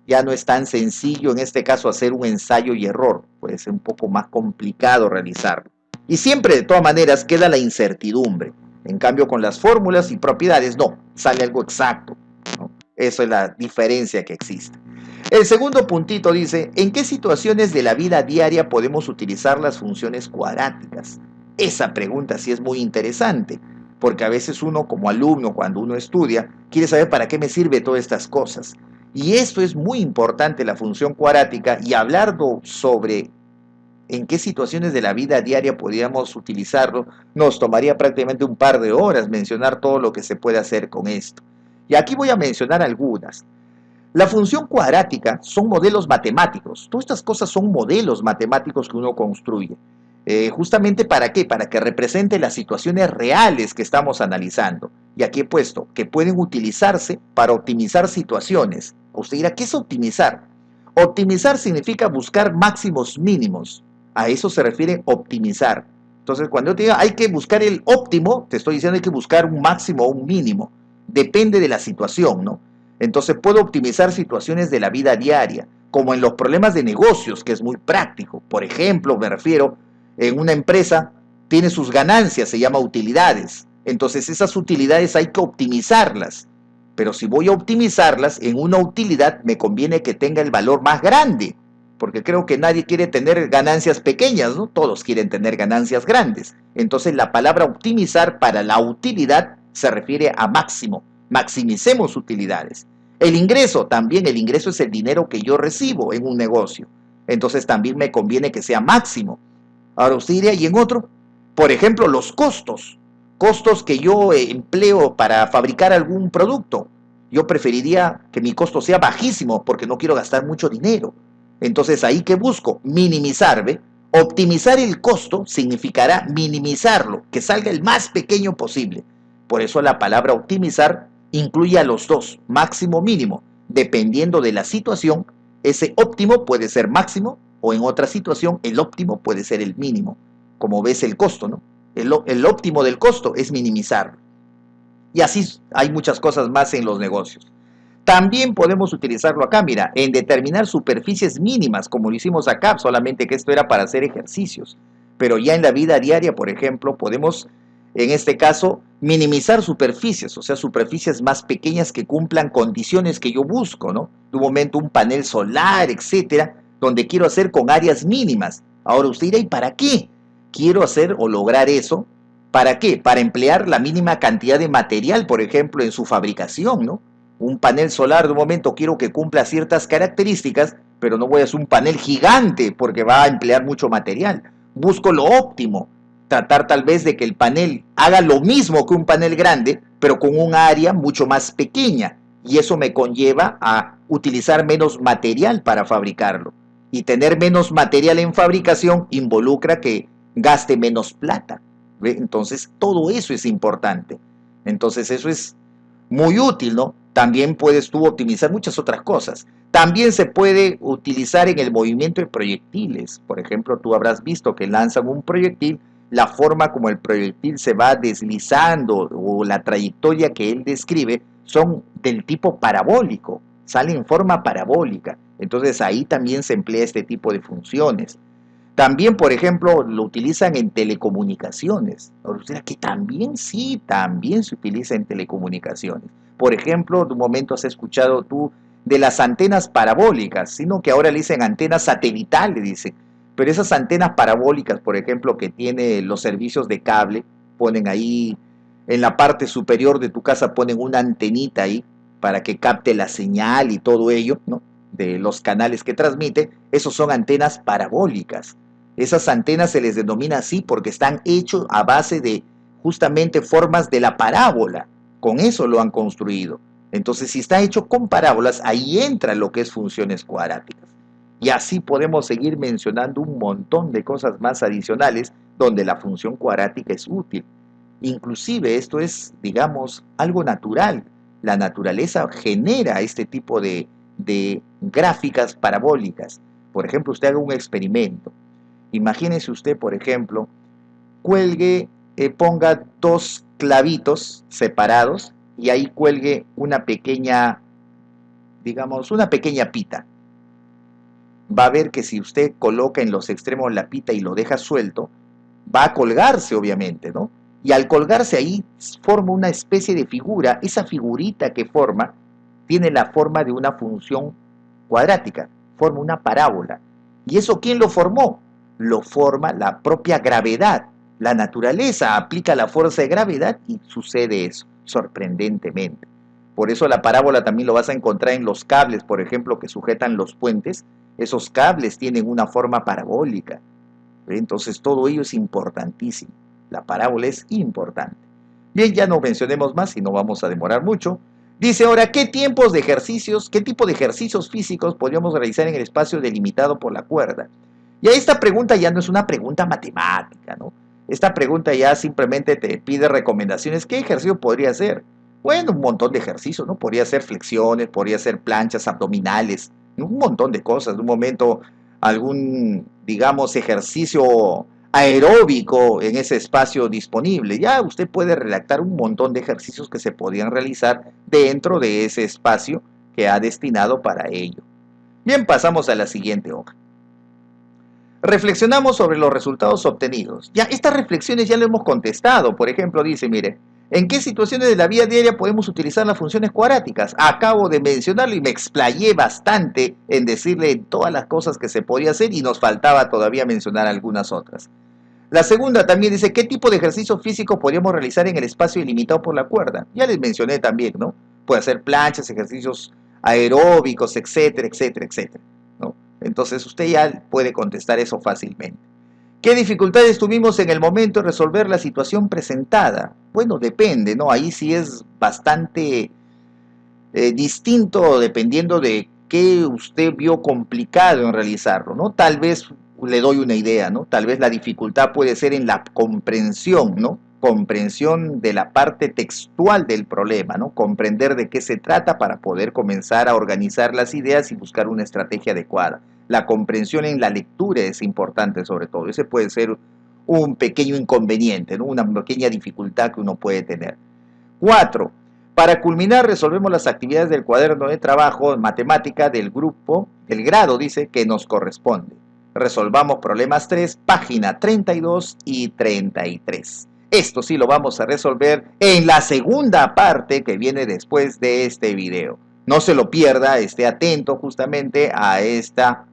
en este caso hacer un ensayo y error, puede ser un poco más complicado realizarlo. Y siempre de todas maneras queda la incertidumbre. En cambio, con las fórmulas y propiedades, no, sale algo exacto, ¿no? Eso es la diferencia que existe. El segundo puntito dice, ¿en qué situaciones de la vida diaria podemos utilizar las funciones cuadráticas? Esa pregunta sí es muy interesante, porque a veces uno como alumno, cuando uno estudia, quiere saber para qué me sirve todas estas cosas. Y esto es muy importante, la función cuadrática, y hablando sobre en qué situaciones de la vida diaria podríamos utilizarlo, nos tomaría prácticamente un par de horas mencionar todo lo que se puede hacer con esto. Y aquí voy a mencionar algunas. La función cuadrática son modelos matemáticos. Todas estas cosas son modelos matemáticos que uno construye. ¿Justamente para qué? Para que represente las situaciones reales que estamos analizando. Y aquí he puesto que pueden utilizarse para optimizar situaciones. Usted dirá, ¿qué es optimizar? Optimizar significa buscar máximos mínimos. A eso se refiere optimizar. Entonces, cuando yo te diga hay que buscar el óptimo, te estoy diciendo hay que buscar un máximo o un mínimo. Depende de la situación, ¿no? Entonces, puedo optimizar situaciones de la vida diaria, como en los problemas de negocios, que es muy práctico. Por ejemplo, me refiero, en una empresa tiene sus ganancias, se llama utilidades. Entonces, esas utilidades hay que optimizarlas. Pero si voy a optimizarlas, en una utilidad me conviene que tenga el valor más grande, porque creo que nadie quiere tener ganancias pequeñas, ¿no? Todos quieren tener ganancias grandes. Entonces la palabra optimizar para la utilidad se refiere a máximo. Maximicemos utilidades. El ingreso, también el ingreso es el dinero que yo recibo en un negocio. Entonces también me conviene que sea máximo. Ahora usted diría, ¿y en otro? Por ejemplo, los costos. Costos que yo empleo para fabricar algún producto. Yo preferiría que mi costo sea bajísimo porque no quiero gastar mucho dinero. Entonces ahí que busco minimizar, ¿ve? Optimizar el costo significará minimizarlo, que salga el más pequeño posible. Por eso la palabra optimizar incluye a los dos, máximo mínimo. Dependiendo de la situación, ese óptimo puede ser máximo o en otra situación el óptimo puede ser el mínimo. Como ves el costo, ¿no? El óptimo del costo es minimizarlo. Y así hay muchas cosas más en los negocios. También podemos utilizarlo acá, mira, en determinar superficies mínimas, como lo hicimos acá, solamente que esto era para hacer ejercicios. Pero ya en la vida diaria, por ejemplo, podemos, en este caso, minimizar superficies, o sea, superficies más pequeñas que cumplan condiciones que yo busco, ¿no? De un momento un panel solar, etcétera, donde quiero hacer con áreas mínimas. Ahora usted dirá, ¿y para qué quiero hacer o lograr eso? ¿Para qué? Para emplear la mínima cantidad de material, por ejemplo, en su fabricación, ¿no? Un panel solar, de un momento quiero que cumpla ciertas características, pero no voy a hacer un panel gigante porque va a emplear mucho material. Busco lo óptimo, tratar tal vez de que el panel haga lo mismo que un panel grande, pero con un área mucho más pequeña. Y eso me conlleva a utilizar menos material para fabricarlo. Y tener menos material en fabricación involucra que gaste menos plata. ¿Ve? Entonces, todo eso es importante. Entonces, eso es muy útil, ¿no? También puedes tú optimizar muchas otras cosas. También se puede utilizar en el movimiento de proyectiles. Por ejemplo, tú habrás visto que lanzan un proyectil, la forma como el proyectil se va deslizando o la trayectoria que él describe son del tipo parabólico, salen en forma parabólica. Entonces ahí también se emplea este tipo de funciones. También, por ejemplo, lo utilizan en telecomunicaciones. O sea, que también sí, también se utiliza en telecomunicaciones. Por ejemplo, de un momento has escuchado tú de las antenas parabólicas, sino que ahora le dicen antenas satelitales, dicen. Pero esas antenas parabólicas, por ejemplo, que tiene los servicios de cable, ponen ahí en la parte superior de tu casa, ponen una antenita ahí para que capte la señal y todo ello, ¿no? De los canales que transmite, esos son antenas parabólicas. Esas antenas se les denomina así porque están hechos a base de justamente formas de la parábola. Con eso lo han construido. Entonces, si está hecho con parábolas, ahí entra lo que es funciones cuadráticas. Y así podemos seguir mencionando un montón de cosas más adicionales donde la función cuadrática es útil. Inclusive esto es, digamos, algo natural. La naturaleza genera este tipo de gráficas parabólicas. Por ejemplo, usted haga un experimento. Imagínese usted, por ejemplo, ponga dos clavitos separados y ahí cuelgue una pequeña, digamos, una pequeña pita. Va a ver que si usted coloca en los extremos la pita y lo deja suelto, va a colgarse, obviamente, ¿no? Y al colgarse ahí forma una especie de figura. Esa figurita que forma tiene la forma de una función cuadrática, forma una parábola. ¿Y eso quién lo formó? Lo forma la propia gravedad. La naturaleza aplica la fuerza de gravedad y sucede eso, sorprendentemente. Por eso la parábola también lo vas a encontrar en los cables, por ejemplo, que sujetan los puentes. Esos cables tienen una forma parabólica. Entonces todo ello es importantísimo. La parábola es importante. Bien, ya no mencionemos más y no vamos a demorar mucho. Dice ahora, ¿qué tipo de ejercicios físicos podríamos realizar en el espacio delimitado por la cuerda? Y esta pregunta ya no es una pregunta matemática, ¿no? Esta pregunta ya simplemente te pide recomendaciones. ¿Qué ejercicio podría hacer? Bueno, un montón de ejercicios, ¿no? Podría hacer flexiones, podría hacer planchas abdominales, un montón de cosas. De un momento, algún, digamos, ejercicio aeróbico en ese espacio disponible. Ya usted puede redactar un montón de ejercicios que se podían realizar dentro de ese espacio que ha destinado para ello. Bien, pasamos a la siguiente hoja. Reflexionamos sobre los resultados obtenidos. Ya, estas reflexiones ya lo hemos contestado. Por ejemplo, dice, mire, ¿en qué situaciones de la vida diaria podemos utilizar las funciones cuadráticas? Acabo de mencionarlo y me explayé bastante en decirle todas las cosas que se podía hacer y nos faltaba todavía mencionar algunas otras. La segunda también dice, ¿qué tipo de ejercicios físicos podríamos realizar en el espacio ilimitado por la cuerda? Ya les mencioné también, ¿no? Puede hacer planchas, ejercicios aeróbicos, etcétera, etcétera, etcétera, ¿no? Entonces usted ya puede contestar eso fácilmente. ¿Qué dificultades tuvimos en el momento de resolver la situación presentada? Bueno, depende, ¿no? Ahí sí es bastante distinto dependiendo de qué usted vio complicado en realizarlo, ¿no? Tal vez le doy una idea, ¿no? Tal vez la dificultad puede ser en la comprensión, ¿no? Comprensión de la parte textual del problema, ¿no? Comprender de qué se trata para poder comenzar a organizar las ideas y buscar una estrategia adecuada. La comprensión en la lectura es importante sobre todo. Ese puede ser un pequeño inconveniente, ¿no? Una pequeña dificultad que uno puede tener. 4. Para culminar, resolvemos las actividades del cuaderno de trabajo en matemática del grupo, el grado dice que nos corresponde. Resolvamos problemas 3, página 32 y 33. Esto sí lo vamos a resolver en la segunda parte que viene después de este video. No se lo pierda, esté atento justamente a esta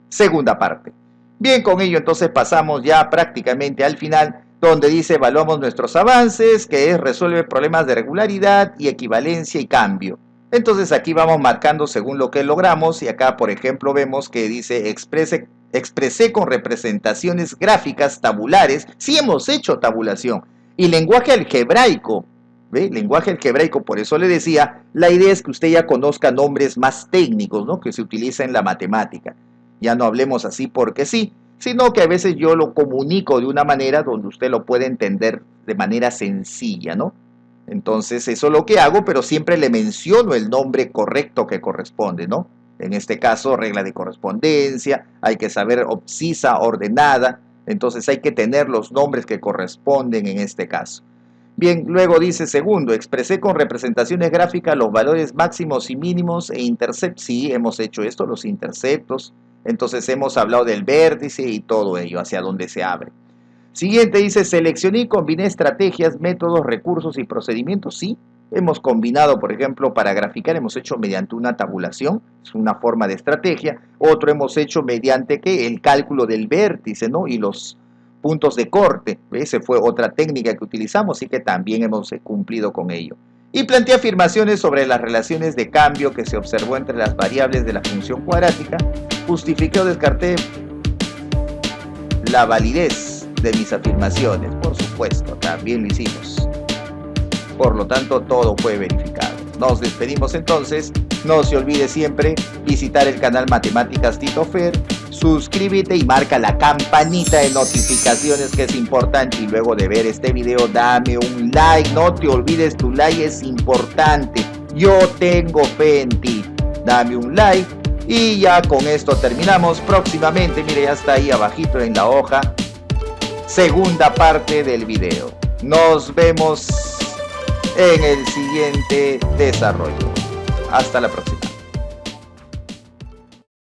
segunda parte. Bien, con ello entonces pasamos ya prácticamente al final donde dice evaluamos nuestros avances, que es resuelve problemas de regularidad y equivalencia y cambio. Entonces aquí vamos marcando según lo que logramos y acá por ejemplo vemos que dice expresé con representaciones gráficas tabulares, sí hemos hecho tabulación, y lenguaje algebraico, ¿ve? Lenguaje algebraico, por eso le decía, la idea es que usted ya conozca nombres más técnicos, ¿no? Que se utilizan en la matemática. Ya no hablemos así porque sí, sino que a veces yo lo comunico de una manera donde usted lo puede entender de manera sencilla, ¿no? Entonces eso es lo que hago, pero siempre le menciono el nombre correcto que corresponde, ¿no? En este caso, regla de correspondencia, hay que saber obsisa, ordenada, entonces hay que tener los nombres que corresponden en este caso. Bien, luego dice segundo, expresé con representaciones gráficas los valores máximos y mínimos e interceptos. Sí, hemos hecho esto, los interceptos. Entonces hemos hablado del vértice y todo ello, hacia dónde se abre. Siguiente dice, seleccioné y combiné estrategias, métodos, recursos y procedimientos. Sí, hemos combinado, por ejemplo, para graficar, hemos hecho mediante una tabulación, es una forma de estrategia. Otro hemos hecho mediante ¿qué? El cálculo del vértice, ¿no? Y los puntos de corte. Esa fue otra técnica que utilizamos y que también hemos cumplido con ello. Y planteé afirmaciones sobre las relaciones de cambio que se observó entre las variables de la función cuadrática. Justifiqué o descarté la validez de mis afirmaciones, por supuesto, también lo hicimos. Por lo tanto, todo fue verificado. Nos despedimos entonces. No se olvide siempre visitar el canal Matemáticas Tito Fer. Suscríbete y marca la campanita de notificaciones, que es importante. Y luego de ver este video, dame un like. No te olvides, tu like es importante. Yo tengo fe en ti. Dame un like. Y ya con esto terminamos. Próximamente, mire, ya está ahí abajito en la hoja, segunda parte del video. Nos vemos en el siguiente desarrollo. Hasta la próxima.